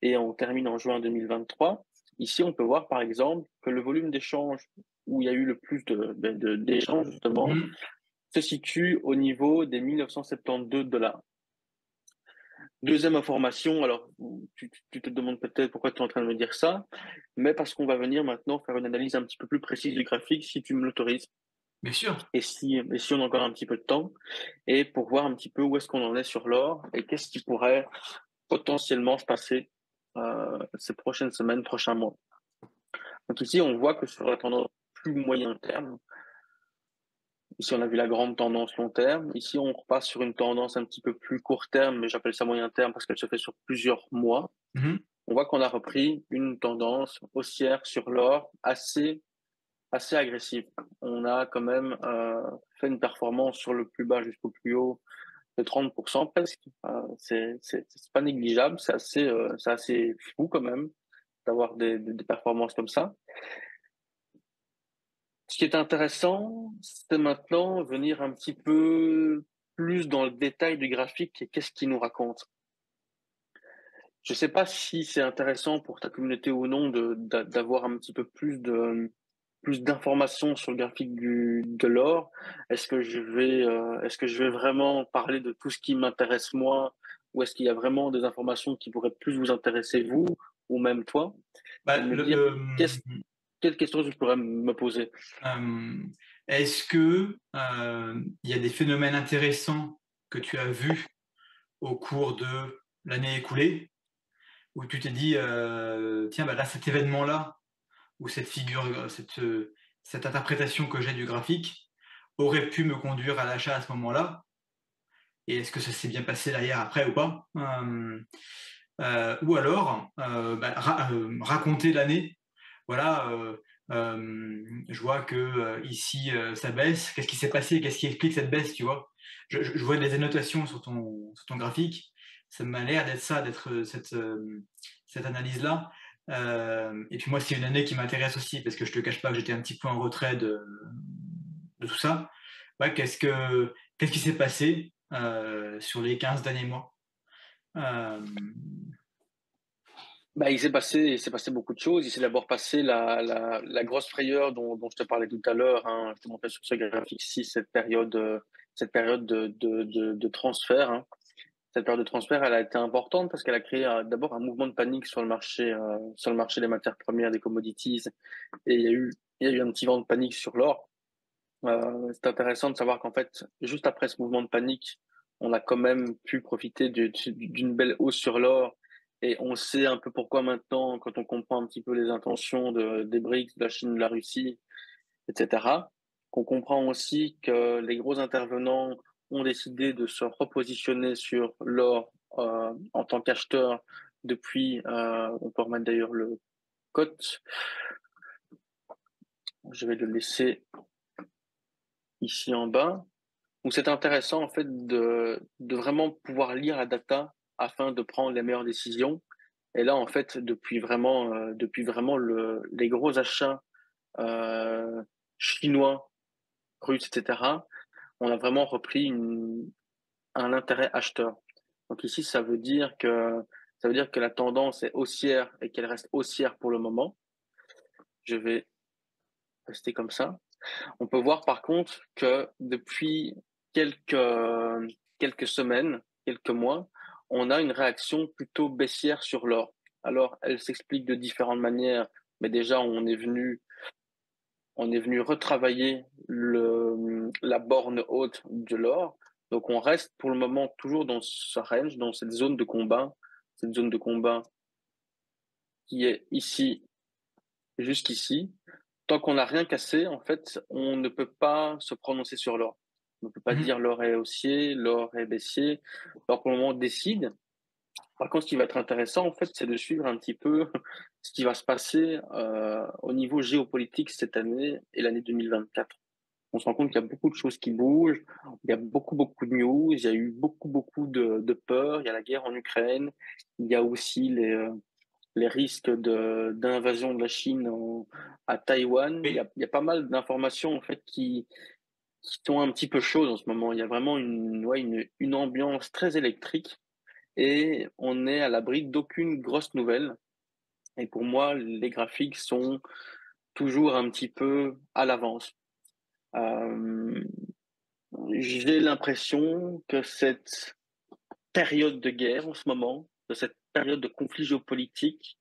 et on termine en juin 2023. Ici, on peut voir, par exemple, que le volume d'échanges où il y a eu le plus d'échanges, justement, se situe au niveau des 1972 $. Deuxième information, alors tu te demandes peut-être pourquoi tu es en train de me dire ça, mais parce qu'on va venir maintenant faire une analyse un petit peu plus précise du graphique, si tu me l'autorises. Bien sûr. Et si on a encore un petit peu de temps, et pour voir un petit peu où est-ce qu'on en est sur l'or et qu'est-ce qui pourrait potentiellement se passer ces prochaines semaines, prochains mois. Donc ici, on voit que sur la tendance plus moyen terme, ici on a vu la grande tendance long terme, ici on repasse sur une tendance un petit peu plus court terme, mais j'appelle ça moyen terme parce qu'elle se fait sur plusieurs mois. On voit qu'on a repris une tendance haussière sur l'or assez agressive. On a quand même fait une performance sur le plus bas jusqu'au plus haut de 30% presque. C'est pas négligeable, c'est assez fou quand même d'avoir des performances comme ça. Ce qui est intéressant, c'est maintenant venir un petit peu plus dans le détail du graphique et qu'est-ce qu'il nous raconte. Je ne sais pas si c'est intéressant pour ta communauté ou non d'avoir un petit peu plus d'informations sur le graphique de l'or. Est-ce que je vais vraiment parler de tout ce qui m'intéresse moi, ou est-ce qu'il y a vraiment des informations qui pourraient plus vous intéresser vous ou même toi? Bah, Et me dire quelles questions je pourrais me poser. Est-ce que il y a des phénomènes intéressants que tu as vus au cours de l'année écoulée, où tu t'es dit tiens, bah là, cet événement-là, ou cette figure, cette interprétation que j'ai du graphique aurait pu me conduire à l'achat à ce moment-là, et est-ce que ça s'est bien passé derrière après ou pas, ou alors raconter l'année. Voilà, je vois que ici ça baisse. Qu'est-ce qui s'est passé? Qu'est-ce qui explique cette baisse? Tu vois, je vois des annotations sur ton graphique. Ça m'a l'air d'être ça, d'être cette analyse-là. Et puis moi, c'est une année qui m'intéresse aussi parce que je te cache pas que j'étais un petit peu en retrait de tout ça. Ouais, qu'est-ce qui s'est passé sur les 15 derniers mois? Bah, il s'est passé beaucoup de choses. Il s'est d'abord passé la grosse frayeur dont je te parlais tout à l'heure, hein. Je te montrais sur ce graphique-ci cette période de transfert, hein. Cette période de transfert, elle a été importante parce qu'elle a créé d'abord un mouvement de panique sur le marché des matières premières, des commodities, et il y a eu un petit vent de panique sur l'or. C'est intéressant de savoir qu'en fait, juste après ce mouvement de panique, on a quand même pu profiter d'une belle hausse sur l'or. Et on sait un peu pourquoi maintenant, quand on comprend un petit peu les intentions des BRICS, de la Chine, de la Russie, etc. Qu'on comprend aussi que les gros intervenants ont décidé de se repositionner sur l'or en tant qu'acheteur depuis, on peut remettre d'ailleurs le cote, je vais le laisser ici en bas. Donc c'est intéressant en fait de vraiment pouvoir lire la data afin de prendre les meilleures décisions. Et là en fait depuis vraiment les gros achats euh, chinois, russes, etc. On a vraiment repris un intérêt acheteur. Donc ici ça veut dire que la tendance est haussière et qu'elle reste haussière pour le moment. Je vais rester comme ça. On peut voir par contre que depuis quelques semaines, quelques mois, on a une réaction plutôt baissière sur l'or. Alors, elle s'explique de différentes manières, mais déjà, on est venu retravailler la borne haute de l'or. Donc, on reste pour le moment toujours dans ce range, dans cette zone de combat qui est ici, jusqu'ici. Tant qu'on n'a rien cassé, en fait, on ne peut pas se prononcer sur l'or. On ne peut pas Mmh. dire l'or est haussier, l'or est baissier. Alors pour le moment, on décide. Par contre, ce qui va être intéressant, en fait, c'est de suivre un petit peu ce qui va se passer au niveau géopolitique cette année et l'année 2024. On se rend compte qu'il y a beaucoup de choses qui bougent, il y a beaucoup, beaucoup de news, il y a eu beaucoup, beaucoup de peur, il y a la guerre en Ukraine, il y a aussi les risques d'invasion de la Chine à Taïwan. Il y Oui. a, il y a pas mal d'informations en fait qui sont un petit peu chaudes en ce moment. Il y a vraiment une ambiance très électrique et on est à l'abri d'aucune grosse nouvelle. Et pour moi, les graphiques sont toujours un petit peu à l'avance. Euh, j'ai l'impression que cette période de guerre en ce moment, de cette période de conflit géopolitique,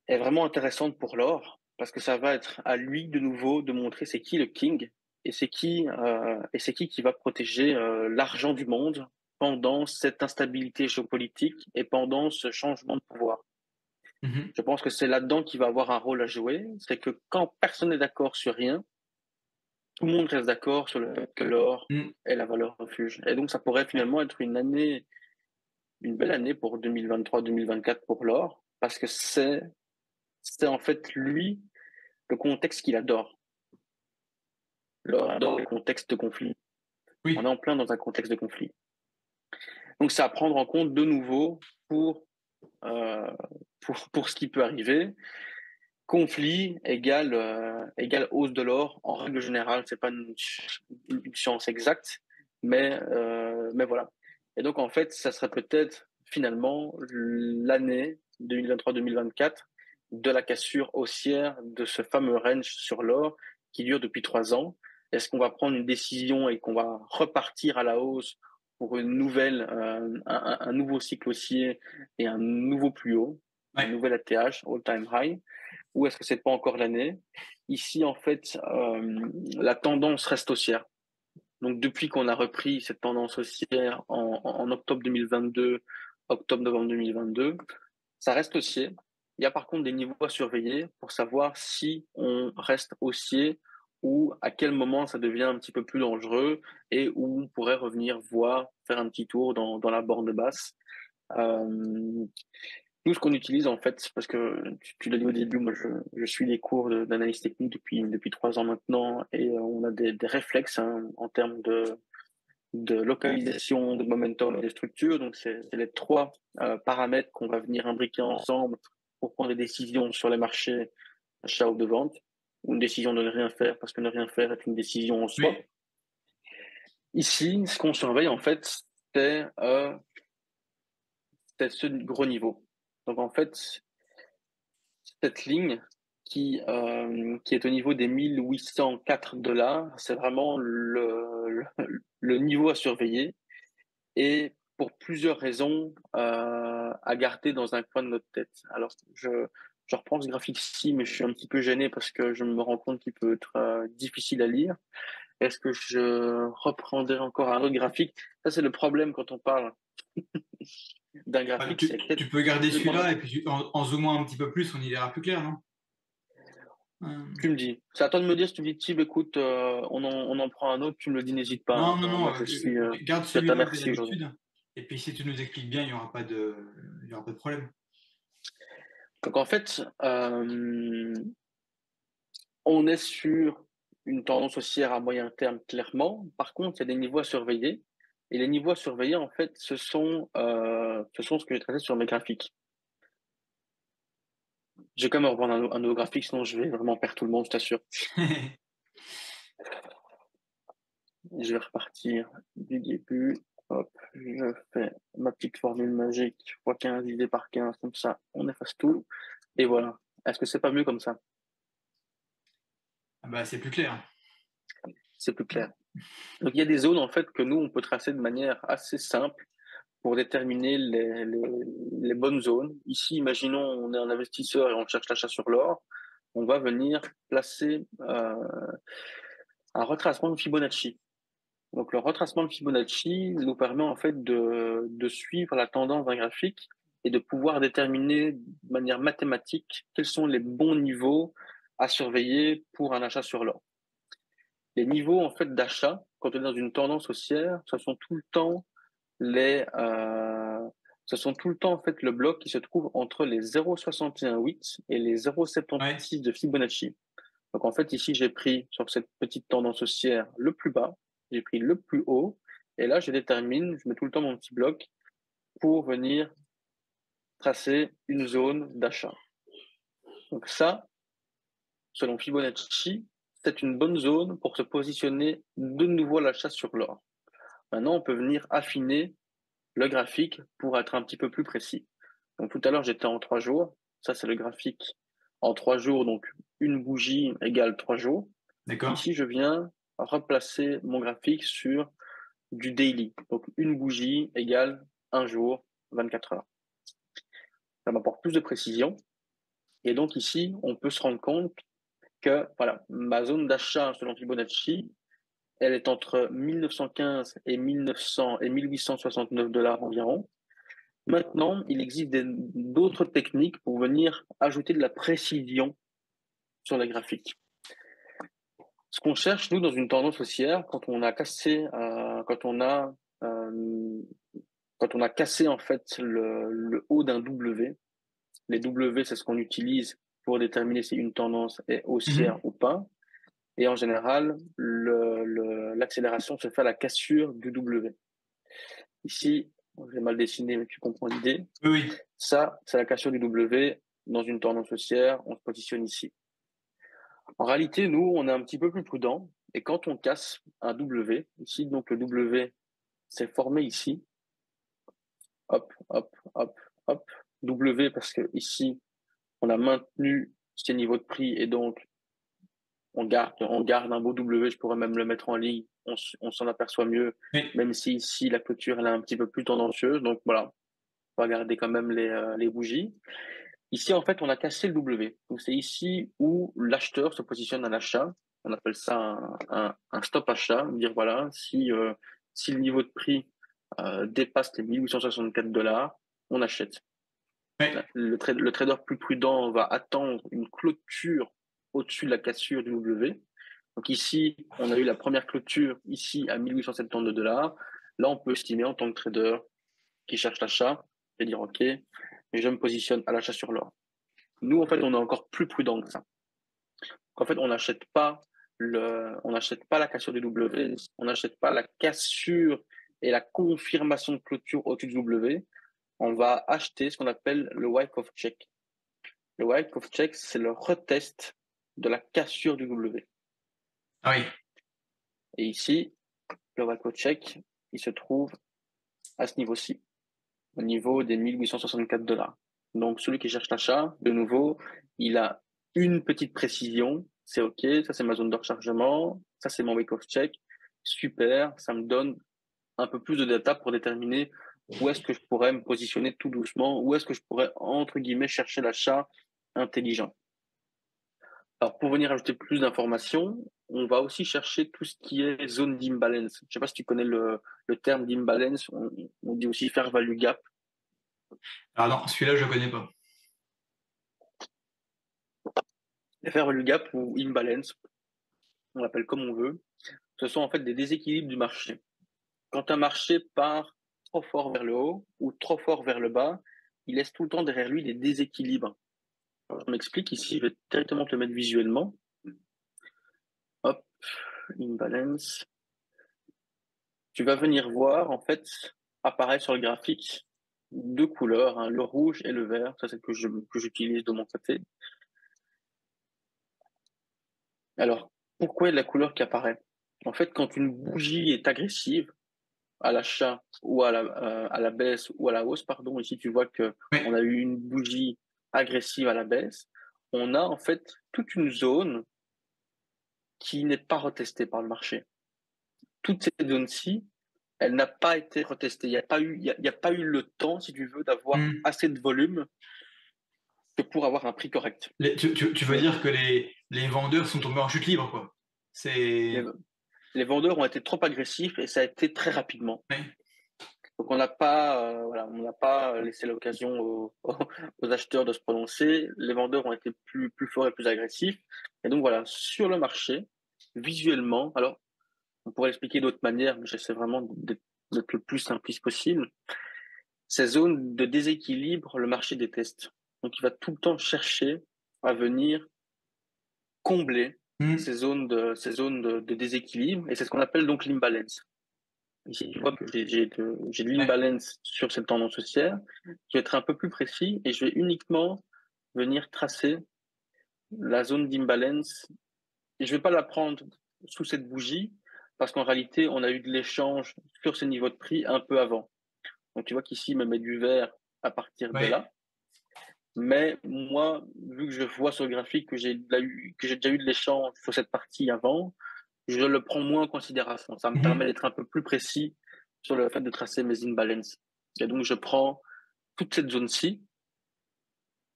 est vraiment intéressante pour l'or parce que ça va être à lui de nouveau de montrer c'est qui le king et c'est qui va protéger l'argent du monde pendant cette instabilité géopolitique et pendant ce changement de pouvoir. Mmh. Je pense que c'est là-dedans qu'il va avoir un rôle à jouer. C'est que quand personne n'est d'accord sur rien, tout le monde reste d'accord sur le fait que l'or Mmh. est la valeur refuge. Et donc ça pourrait Ouais. finalement être une belle année pour 2023-2024 pour l'or parce que c'est en fait lui le contexte qu'il adore. Dans le contexte de conflit. On est Oui. en plein dans un contexte de conflit. Donc, c'est à prendre en compte de nouveau pour, euh, pour ce qui peut arriver. Conflit égale hausse de l'or. En règle générale, c'est pas une science exacte, mais voilà. Et donc, en fait, ça serait peut-être finalement l'année 2023-2024 de la cassure haussière de ce fameux range sur l'or qui dure depuis 3 ans. Est-ce qu'on va prendre une décision et qu'on va repartir à la hausse pour un nouveau cycle haussier et un nouveau plus haut, un Ouais. nouvel ATH, all-time high, ou est-ce que c'est pas encore l'année? Ici, en fait, la tendance reste haussière. Donc, depuis qu'on a repris cette tendance haussière en octobre 2022, octobre-novembre 2022, ça reste haussier. Il y a par contre des niveaux à surveiller pour savoir si on reste haussier ou à quel moment ça devient un petit peu plus dangereux et où on pourrait revenir voir, faire un petit tour dans la borne basse. Euh, Nous, ce qu'on utilise en fait, parce que tu l'as dit au début, moi je suis les cours d'analyse technique depuis 3 ans maintenant et on a des réflexes hein, en termes de localisation, de momentum et de structure. Donc, c'est les trois paramètres qu'on va venir imbriquer ensemble pour prendre des décisions sur les marchés achat ou de vente. ou une décision de ne rien faire parce que ne rien faire est une décision en soi. Oui. Ici, ce qu'on surveille, en fait, c'est ce gros niveau. Donc, en fait, cette ligne qui est au niveau des 1804 $, c'est vraiment le niveau à surveiller et pour plusieurs raisons à garder dans un coin de notre tête. Alors, je reprends ce graphique-ci, mais je suis un petit peu gêné parce que je me rends compte qu'il peut être difficile à lire. Est-ce que je reprendrai encore un autre graphique? Ça, c'est le problème quand on parle d'un Bah, graphique, c'est tu peux garder tellement. celui-là et puis en zoomant un petit peu plus, on y verra plus clair, non? Tu me dis. C'est à toi de me dire si tu me dis, Tib, écoute, on en prend un autre, tu me le dis, n'hésite pas, Non, hein. non, Moi, non, je suis garde à ta celui-là que tu as merci aujourd'hui. d'habitude. Et puis si tu nous expliques bien, il y aura pas de problème. Donc, en fait, on est sur une tendance haussière à moyen terme, clairement. Par contre, il y a des niveaux à surveiller. Et les niveaux à surveiller, en fait, ce sont ce que j'ai traité sur mes graphiques. Je vais quand même reprendre un nouveau graphique, sinon je vais vraiment perdre tout le monde, je t'assure. Je vais repartir du début. Hop, je fais ma petite formule magique, x 15 divisé par 15, comme ça, on efface tout. Et voilà. Est-ce que c'est pas mieux comme ça? Ah bah, c'est plus clair. C'est plus clair. Donc, il y a des zones, en fait, que nous, on peut tracer de manière assez simple pour déterminer les bonnes zones. Ici, imaginons, on est un investisseur et on cherche l'achat sur l'or. On va venir placer un retracement de Fibonacci. Donc, le retracement de Fibonacci nous permet en fait de suivre la tendance d'un graphique et de pouvoir déterminer de manière mathématique quels sont les bons niveaux à surveiller pour un achat sur l'or. Les niveaux en fait d'achat, quand on est dans une tendance haussière, ce sont tout le temps en fait le bloc qui se trouve entre les 0,618 et les Ouais. 0,76 de Fibonacci. Donc en fait ici j'ai pris sur cette petite tendance haussière le plus bas, j'ai pris le plus haut et là je mets tout le temps mon petit bloc pour venir tracer une zone d'achat. Donc ça, selon Fibonacci, c'est une bonne zone pour se positionner de nouveau à l'achat sur l'or. Maintenant on peut venir affiner le graphique pour être un petit peu plus précis. Donc tout à l'heure, j'étais en 3 jours. Ça, c'est le graphique en 3 jours. Donc une bougie égale 3 jours. D'accord. Ici, je viens replacer mon graphique sur du daily. Donc une bougie égale 1 jour, 24 heures. Ça m'apporte plus de précision. Et donc ici, on peut se rendre compte que voilà, ma zone d'achat selon Fibonacci, elle est entre 1915 et 1900 et 1869 $ environ. Maintenant, il existe d'autres techniques pour venir ajouter de la précision sur les graphiques. Ce qu'on cherche, nous, dans une tendance haussière, quand on a cassé en fait le haut d'un W, les W, c'est ce qu'on utilise pour déterminer si une tendance est haussière Mhm. ou pas. Et en général, l'accélération se fait à la cassure du W. Ici, j'ai mal dessiné, mais tu comprends l'idée. Oui, oui. Ça, c'est la cassure du W dans une tendance haussière. On se positionne ici. En réalité, nous, on est un petit peu plus prudent. Et quand on casse un W, ici, donc le W s'est formé ici. Hop, hop, hop, hop. W parce que ici, on a maintenu ces niveaux de prix et donc on garde un beau W. Je pourrais même le mettre en ligne. On s'en aperçoit mieux, Oui. même si ici, la clôture, elle est un petit peu plus tendancieuse. Donc voilà, on va garder quand même les bougies. Ici, en fait, on a cassé le W. Donc, c'est ici où l'acheteur se positionne à l'achat. On appelle ça un stop achat. Dire, voilà, si le niveau de prix dépasse les 1864 $, on achète. Ouais. Le trader plus prudent va attendre une clôture au-dessus de la cassure du W. Donc ici, on a eu la première clôture ici à 1872 $. Là, on peut estimer en tant que trader qui cherche l'achat et dire, OK, je me positionne à l'achat sur l'or. Nous, en fait, on est encore plus prudent que ça. En fait, on n'achète pas la cassure du W, on n'achète pas la cassure et la confirmation de clôture au-dessus du W. On va acheter ce qu'on appelle le Wyckoff check. Le Wyckoff check, c'est le retest de la cassure du W. Ah oui. Et ici, le Wyckoff check, il se trouve à ce niveau-ci, au niveau des 1864 $. Donc, celui qui cherche l'achat, de nouveau, il a une petite précision. C'est OK, ça c'est ma zone de rechargement, ça c'est mon Wyckoff check. Super, ça me donne un peu plus de data pour déterminer où est-ce que je pourrais me positionner tout doucement, où est-ce que je pourrais, entre guillemets, chercher l'achat intelligent. Alors, pour venir ajouter plus d'informations, on va aussi chercher tout ce qui est zone d'imbalance. Je ne sais pas si tu connais le terme d'imbalance, on dit aussi fair value gap. Alors non, celui-là, je ne connais pas. Les fair value gap ou imbalance, on l'appelle comme on veut, ce sont en fait des déséquilibres du marché. Quand un marché part trop fort vers le haut ou trop fort vers le bas, il laisse tout le temps derrière lui des déséquilibres. Alors, je m'explique ici, je vais directement te le mettre visuellement. Hop, imbalance. Tu vas venir voir, en fait, apparaître sur le graphique deux couleurs, hein, le rouge et le vert. Ça, c'est que j'utilise de mon côté. Alors, pourquoi il y a de la couleur qui apparaît? En fait, quand une bougie est agressive, à l'achat ou à la baisse ou à la hausse, pardon, ici, tu vois que on a eu une bougie agressive à la baisse. On a, en fait, toute une zone qui n'est pas retestée par le marché. Toute cette zone-ci, elle n'a pas été retestée. Il n'y a pas eu le temps, si tu veux, d'avoir assez de volume que pour avoir un prix correct. Tu veux dire que les vendeurs sont tombés en chute libre, quoi. Les vendeurs ont été trop agressifs et ça a été très rapidement. Ouais. Donc on n'a pas laissé l'occasion aux acheteurs de se prononcer. Les vendeurs ont été plus forts et plus agressifs. Et donc voilà, sur le marché, visuellement, alors on pourrait l'expliquer d'autres manières, mais j'essaie vraiment d'être le plus simpliste possible. Ces zones de déséquilibre, le marché déteste. Donc il va tout le temps chercher à venir combler ces zones de déséquilibre, et c'est ce qu'on appelle donc l'imbalance. Ici, tu vois que j'ai de l'imbalance sur cette tendance haussière. Je vais être un peu plus précis et je vais uniquement venir tracer la zone d'imbalance. Et je ne vais pas la prendre sous cette bougie parce qu'en réalité, on a eu de l'échange sur ces niveaux de prix un peu avant. Donc, tu vois qu'ici, il me met du vert à partir de là. Mais moi, vu que je vois sur le graphique que j'ai déjà eu de l'échange sur cette partie avant, je le prends moins en considération. Ça me permet d'être un peu plus précis sur le fait de tracer mes imbalances. Et donc, je prends toute cette zone-ci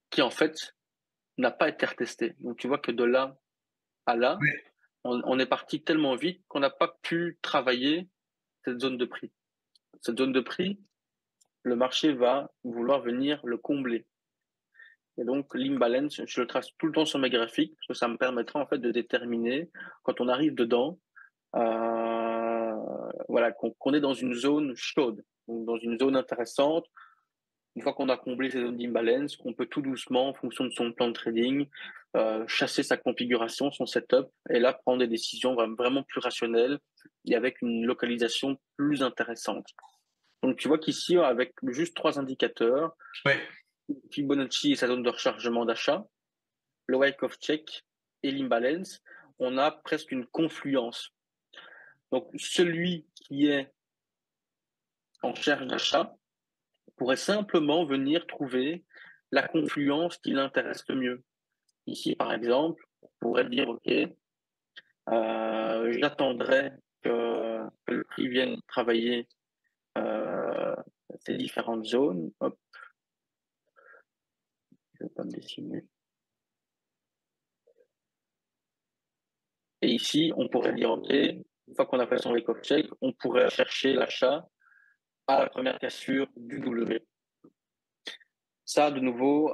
qui, en fait, n'a pas été retestée. Donc, tu vois que de là à là, on est parti tellement vite qu'on n'a pas pu travailler cette zone de prix. Cette zone de prix, le marché va vouloir venir le combler. Et donc, l'imbalance, je le trace tout le temps sur mes graphiques parce que ça me permettra, en fait, de déterminer quand on arrive dedans, voilà, qu'on est dans une zone chaude, donc dans une zone intéressante. Une fois qu'on a comblé ces zones d'imbalance, qu'on peut tout doucement, en fonction de son plan de trading, chasser sa configuration, son setup, et là prendre des décisions vraiment plus rationnelles et avec une localisation plus intéressante. Donc tu vois qu'ici, avec juste 3 indicateurs, Fibonacci et sa zone de rechargement d'achat, le Wyckoff check et l'imbalance, on a presque une confluence. Donc celui qui est en recherche d'achat pourrait simplement venir trouver la confluence qui l'intéresse le mieux. Ici, par exemple, on pourrait dire, OK, j'attendrai que le prix vienne travailler ces différentes zones. Hop. Je ne vais pas me dessiner. Et ici, on pourrait dire, OK, une fois qu'on a fait son Wyckoff check, on pourrait chercher l'achat à la première cassure du W. Ça, de nouveau,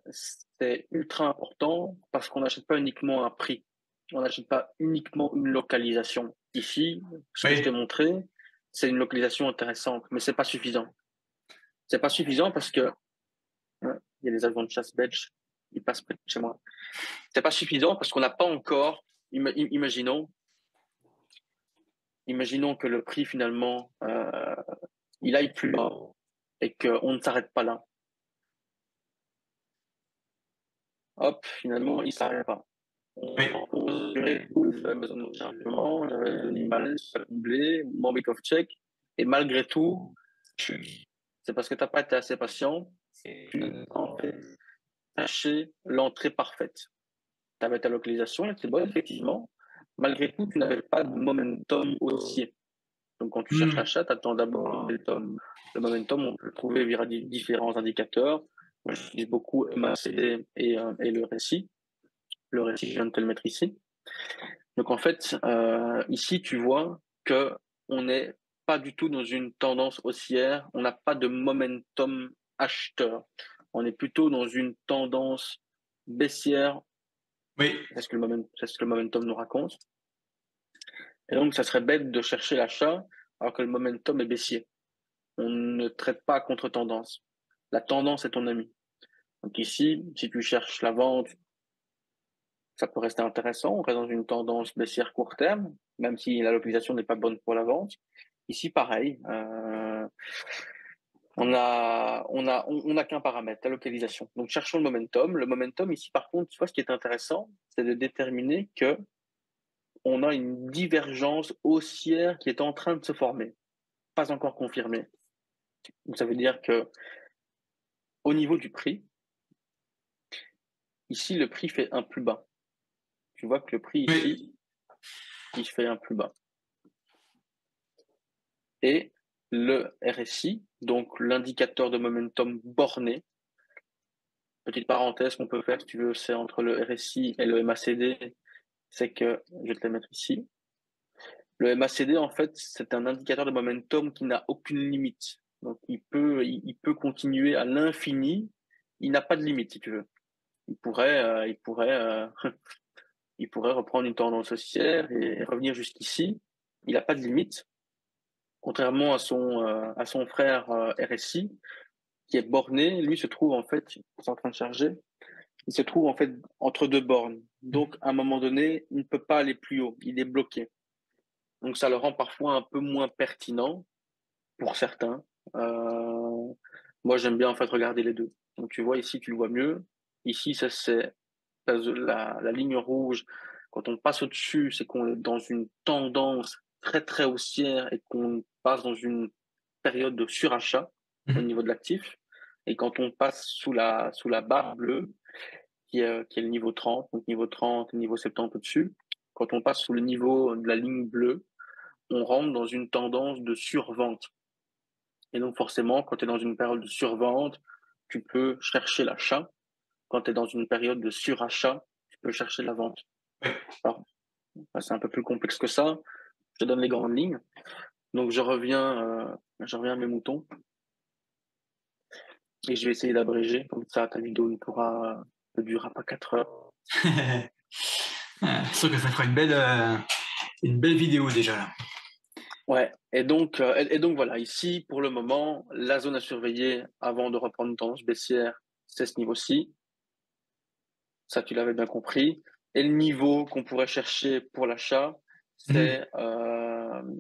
c'est ultra important parce qu'on n'achète pas uniquement un prix, on n'achète pas uniquement une localisation. Ici, ce que je t'ai montré, c'est une localisation intéressante, mais c'est pas suffisant. C'est pas suffisant parce que il y a les avions de chasse belges, ils passent près de chez moi. C'est pas suffisant parce qu'on n'a pas encore, imaginons que le prix finalement il aille plus bas et qu'on ne s'arrête pas là. hop, finalement, il ne s'arrête pas. Oui, On durait tout, j'avais besoin de chargement, j'avais besoin d'image à combler, mon make-off check, et malgré tout, c'est parce que tu n'as pas été assez patient, tu n'as pas en fait cherché l'entrée parfaite. Tu avais ta localisation, elle était bonne, effectivement. Malgré tout, tu n'avais pas de momentum haussier. Donc, quand tu cherches mmh, l'achat, tu attends d'abord le momentum. Le momentum, on peut le trouver via différents indicateurs. Moi, j'utilise beaucoup MACD et le récit. Le récit, je viens de te le mettre ici. Donc, en fait, ici, tu vois que on n'est pas du tout dans une tendance haussière. On n'a pas de momentum acheteur. On est plutôt dans une tendance baissière. oui, C'est ce que le momentum nous raconte. Et donc, ça serait bête de chercher l'achat alors que le momentum est baissier. On ne traite pas contre tendance. La tendance est ton ami. Donc ici, si tu cherches la vente, ça peut rester intéressant. On reste dans une tendance baissière court terme, même si la localisation n'est pas bonne pour la vente. Ici, pareil, on a qu'un paramètre, la localisation. Donc cherchons le momentum. Le momentum ici, par contre, tu vois, ce qui est intéressant, c'est de déterminer que on a une divergence haussière qui est en train de se former, pas encore confirmée. Donc ça veut dire que au niveau du prix, ici le prix fait un plus bas. Tu vois que le prix oui, ici, il fait un plus bas. Et le RSI, donc l'indicateur de momentum borné, petite parenthèse qu'on peut faire si tu veux, c'est entre le RSI et le MACD, c'est que, je vais te le mettre ici, le MACD en fait c'est un indicateur de momentum qui n'a aucune limite. Donc il peut continuer à l'infini, il n'a pas de limite si tu veux. Il pourrait reprendre une tendance haussière et revenir jusqu'ici. Il n'a pas de limite, contrairement à son frère RSI, qui est borné, lui se trouve en fait, c'est en train de charger, il se trouve en fait entre deux bornes. Donc, à un moment donné, il ne peut pas aller plus haut, il est bloqué. Donc, ça le rend parfois un peu moins pertinent pour certains. Euh, Moi, j'aime bien en fait regarder les deux. Donc, tu vois ici, tu le vois mieux. Ici, ça c'est la ligne rouge. Quand on passe au-dessus, c'est qu'on est dans une tendance très très haussière et qu'on passe dans une période de surachat au mmh, niveau de l'actif. Et quand on passe sous la barre bleue, qui est le niveau 30, donc niveau 30, niveau 70 au-dessus, quand on passe sous le niveau de la ligne bleue, on rentre dans une tendance de survente. Et donc forcément, quand tu es dans une période de survente, tu peux chercher l'achat. Quand tu es dans une période de surachat, tu peux chercher la vente. oui. Alors, c'est un peu plus complexe que ça. Je te donne les grandes lignes. Donc je reviens à mes moutons et je vais essayer d'abréger. Comme ça, ta vidéo ne durera pas 4 heures. C'est sûr que ça fera une belle vidéo déjà là. Ouais. Et donc voilà, ici, pour le moment, la zone à surveiller avant de reprendre une tendance baissière, c'est ce niveau-ci. Ça, tu l'avais bien compris. Et le niveau qu'on pourrait chercher pour l'achat, Mmh,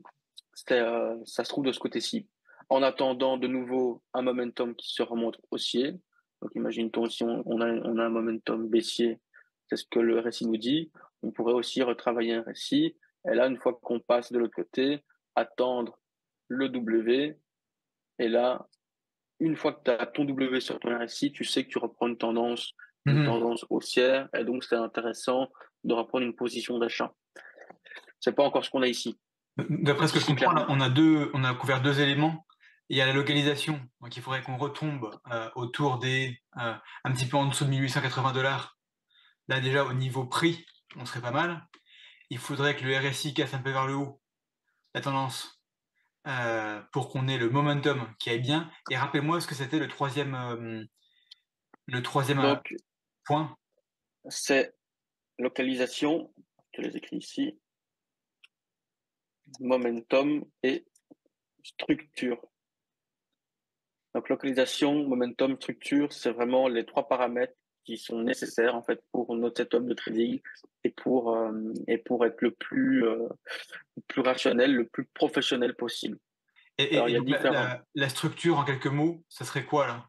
ça se trouve de ce côté-ci. En attendant de nouveau un momentum qui se remonte haussier. Donc, imagine-toi si on a un momentum baissier, c'est ce que le RSI nous dit. On pourrait aussi retravailler un RSI. Et là, une fois qu'on passe de l'autre côté, attendre le W. Et là, une fois que tu as ton W sur ton RSI, tu sais que tu reprends une mmh. tendance haussière. Et donc, c'est intéressant de reprendre une position d'achat. C'est pas encore ce qu'on a ici. D'après ce Donc que je ici, comprends là, clairement. on a couvert 2 éléments. Il y a la localisation, donc il faudrait qu'on retombe, autour des, un petit peu en dessous de 1 880 $. Là déjà au niveau prix, on serait pas mal. Il faudrait que le RSI casse un peu vers le haut, la tendance, pour qu'on ait le momentum qui aille bien. Et rappelle-moi ce que c'était le troisième Donc, point? c'est localisation, je les écris ici, momentum et structure. Donc, localisation, momentum, structure, c'est vraiment les trois paramètres qui sont nécessaires en fait pour notre setup de trading et pour être le plus rationnel, le plus professionnel possible. Alors, il y a Donc différents. la structure en quelques mots, ça serait quoi là?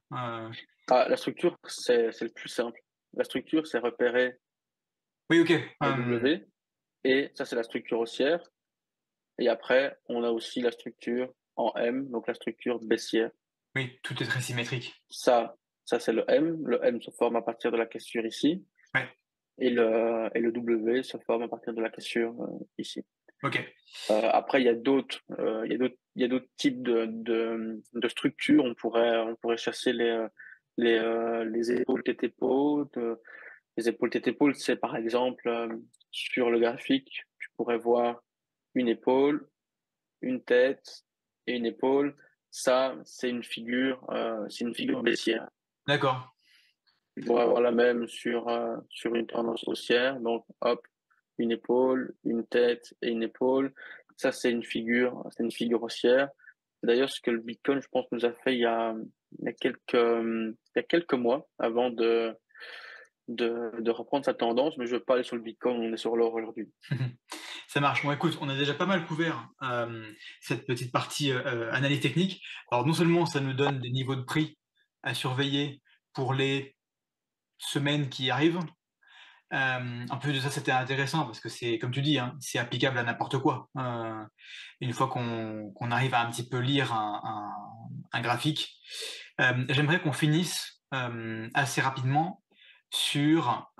Ah, la structure, c'est le plus simple. La structure, c'est repéré Oui, ok. en W, et ça, c'est la structure haussière. Et après, on a aussi la structure en M, donc la structure baissière. Oui, tout est très symétrique. Ça, ça c'est le M. Le M se forme à partir de la cassure ici. Ouais, Et le W se forme à partir de la cassure ici. ok. Après, il y a d'autres types de structures. On pourrait chasser les épaules tête-épaule. Les épaules tête-épaule, c'est par exemple sur le graphique, tu pourrais voir une épaule, une tête et une épaule. Ça, c'est une figure baissière. D'accord. Tu pourrais avoir la même sur une tendance haussière. Donc, hop, une épaule, une tête et une épaule. Ça, c'est une figure haussière. D'ailleurs, ce que le Bitcoin, je pense, nous a fait il y a quelques mois avant de reprendre sa tendance, mais je ne veux pas aller sur le Bitcoin, on est sur l'or aujourd'hui. Ça marche. Bon, écoute, on a déjà pas mal couvert cette petite partie analyse technique. Alors, non seulement ça nous donne des niveaux de prix à surveiller pour les semaines qui arrivent. En plus de ça, c'était intéressant parce que c'est, comme tu dis, hein, c'est applicable à n'importe quoi. Une fois qu'on arrive à un petit peu lire un graphique. J'aimerais qu'on finisse assez rapidement sur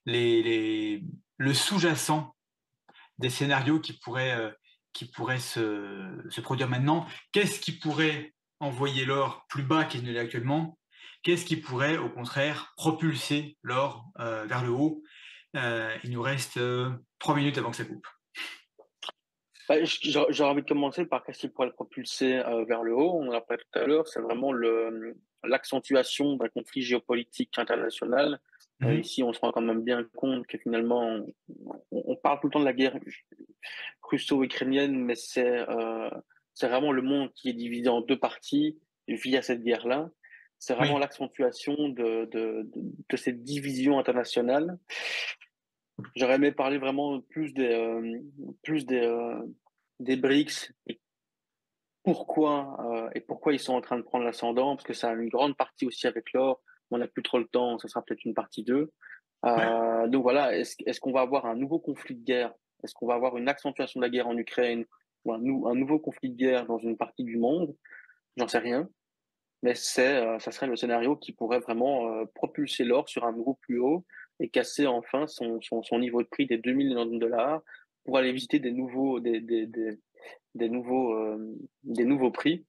le sous-jacent des scénarios qui pourraient se produire maintenant. Qu'est-ce qui pourrait envoyer l'or plus bas qu'il ne l'est actuellement? Qu'est-ce qui pourrait, au contraire, propulser l'or vers le haut? Il nous reste 3 minutes avant que ça coupe. Bah, j'aurais envie de commencer par qu'est-ce qui pourrait le propulser vers le haut. On en a parlé tout à l'heure, c'est vraiment l'accentuation d'un conflit géopolitique international. Mhm. Ici, on se rend quand même bien compte que finalement, on parle tout le temps de la guerre russo-ukrainienne, mais c'est vraiment le monde qui est divisé en deux parties via cette guerre-là. C'est vraiment Oui, l'accentuation de cette division internationale. J'aurais aimé parler vraiment plus des BRICS et pourquoi ils sont en train de prendre l'ascendant, parce que ça a une grande partie aussi avec l'or. On n'a plus trop le temps, ça sera peut-être une partie 2. ouais, Donc voilà, est-ce qu'on va avoir un nouveau conflit de guerre? Est-ce qu'on va avoir une accentuation de la guerre en Ukraine ou un nouveau conflit de guerre dans une partie du monde? J'en sais rien, mais ça serait le scénario qui pourrait vraiment propulser l'or sur un niveau plus haut et casser enfin son niveau de prix des 2 000 $ pour aller visiter des nouveaux prix.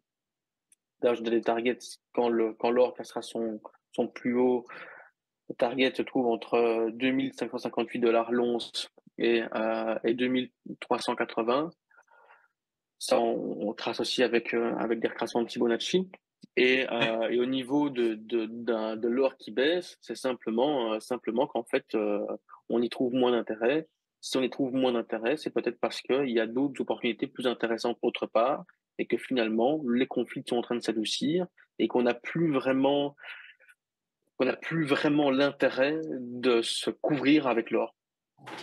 D'ailleurs, je donne des targets quand l'or passera son plus haut. Le target se trouve entre 2 558 $ l'once et 2 380. Ça, on trace aussi avec des retracements de Fibonacci. ouais. Et au niveau de l'or qui baisse, c'est simplement qu'en fait, on y trouve moins d'intérêt. Si on y trouve moins d'intérêt, c'est peut-être parce qu'il y a d'autres opportunités plus intéressantes autre part et que finalement, les conflits sont en train de s'adoucir et qu'on n'a plus vraiment l'intérêt de se couvrir avec l'or.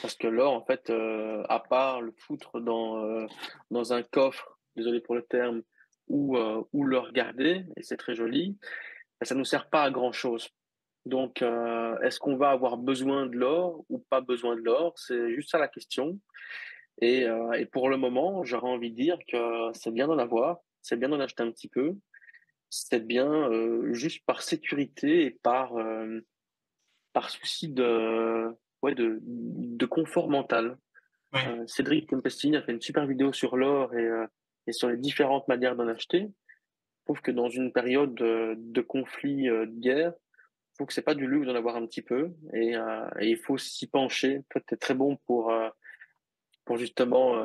Parce que l'or, en fait, à part le foutre dans un coffre, désolé pour le terme, ou le regarder, et c'est très joli, ça ne nous sert pas à grand-chose. Donc, est-ce qu'on va avoir besoin de l'or ou pas besoin de l'or? C'est juste ça la question. Et pour le moment, j'aurais envie de dire que c'est bien d'en avoir, c'est bien d'en acheter un petit peu, c'est bien juste par sécurité et par souci de confort mental. Ouais. Cédric Tempestini a fait une super vidéo sur l'or et sur les différentes manières d'en acheter. Je trouve que dans une période de conflit, de guerre, je trouve que c'est pas du luxe d'en avoir un petit peu et il faut s'y pencher. Toi, tu es très bon pour justement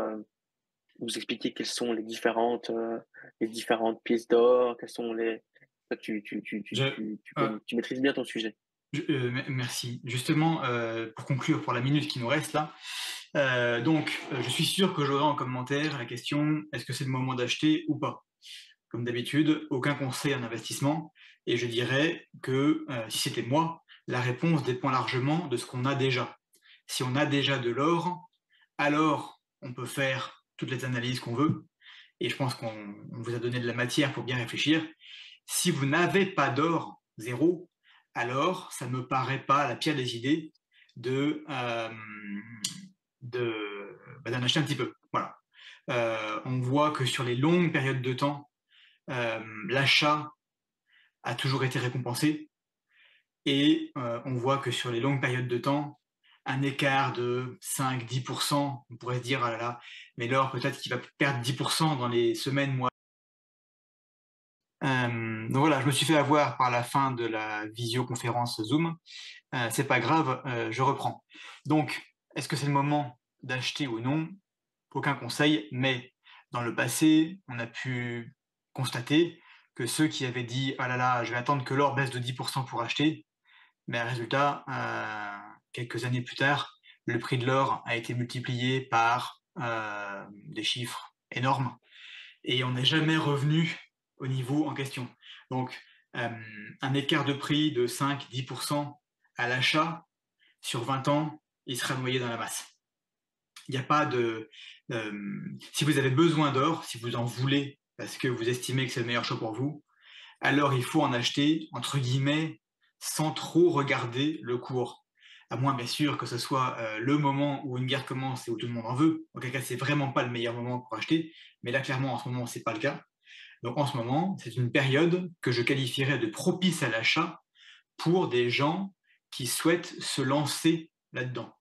vous expliquer quelles sont les différentes pièces d'or, quelles sont les. Toi, Je, euh, tu maîtrises bien ton sujet. merci. Justement, pour conclure pour la minute qui nous reste là, je suis sûr que j'aurai en commentaire la question est-ce que c'est le moment d'acheter ou pas? Comme d'habitude, aucun conseil en investissement, et je dirais que si c'était moi, la réponse dépend largement de ce qu'on a déjà. Si on a déjà de l'or, alors on peut faire toutes les analyses qu'on veut, et je pense qu'on vous a donné de la matière pour bien réfléchir. Si vous n'avez pas d'or, zéro, alors ça ne me paraît pas la pire des idées de, d'en acheter un petit peu. Voilà. On voit que sur les longues périodes de temps, l'achat a toujours été récompensé et on voit que sur les longues périodes de temps, un écart de 5-10%, on pourrait se dire, ah là là, mais l'or peut-être qu'il va perdre 10% dans les semaines, mois. Donc voilà, je me suis fait avoir par la fin de la visioconférence Zoom. C'est pas grave, je reprends. Donc, est-ce que c'est le moment d'acheter ou non? Aucun conseil, mais dans le passé, on a pu constater que ceux qui avaient dit: «Ah là là, je vais attendre que l'or baisse de 10% pour acheter», mais résultat, quelques années plus tard, le prix de l'or a été multiplié par, des chiffres énormes et on n'est jamais revenu au niveau en question. Donc, un écart de prix de 5-10% à l'achat, sur 20 ans, il sera noyé dans la masse. Il n'y a pas de... si vous avez besoin d'or, si vous en voulez, parce que vous estimez que c'est le meilleur choix pour vous, alors il faut en acheter, entre guillemets, sans trop regarder le cours. À moins, bien sûr, que ce soit le moment où une guerre commence et où tout le monde en veut. En quel cas, c'est vraiment pas le meilleur moment pour acheter. Mais là, clairement, en ce moment, c'est pas le cas. Donc, en ce moment, c'est une période que je qualifierais de propice à l'achat pour des gens qui souhaitent se lancer là-dedans.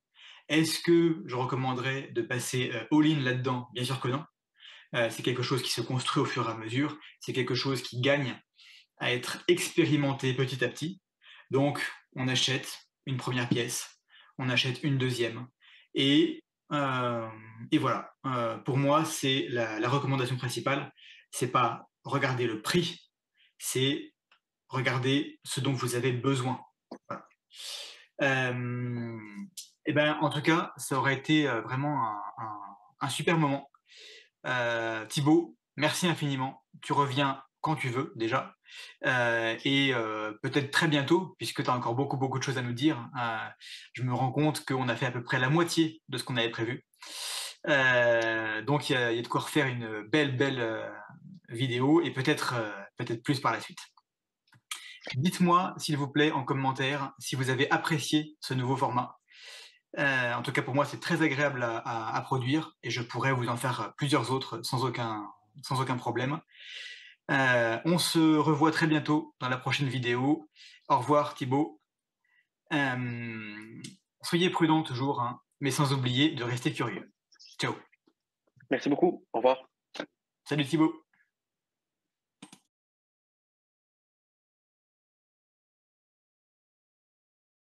Est-ce que je recommanderais de passer all-in là-dedans? Bien sûr que non. C'est quelque chose qui se construit au fur et à mesure. C'est quelque chose qui gagne à être expérimenté petit à petit. Donc, on achète une première pièce, on achète une deuxième, et, euh, et voilà. Pour moi, c'est la recommandation principale. C'est pas regarder le prix, c'est regarder ce dont vous avez besoin. Voilà. Euh, et ben, en tout cas, ça aurait été vraiment un super moment. Thibaut, merci infiniment. Tu reviens quand tu veux déjà. Et peut-être très bientôt, puisque tu as encore beaucoup, beaucoup de choses à nous dire. Je me rends compte qu'on a fait à peu près la moitié de ce qu'on avait prévu. Donc il y a de quoi refaire une belle, belle vidéo et peut-être peut-être plus par la suite. Dites-moi, s'il vous plaît, en commentaire, si vous avez apprécié ce nouveau format. En tout cas, pour moi, c'est très agréable à produire et je pourrais vous en faire plusieurs autres sans aucun problème. On se revoit très bientôt dans la prochaine vidéo. Au revoir Thibaut. Soyez prudents toujours, hein, mais sans oublier de rester curieux. Ciao. Merci beaucoup. Au revoir. Salut Thibaut.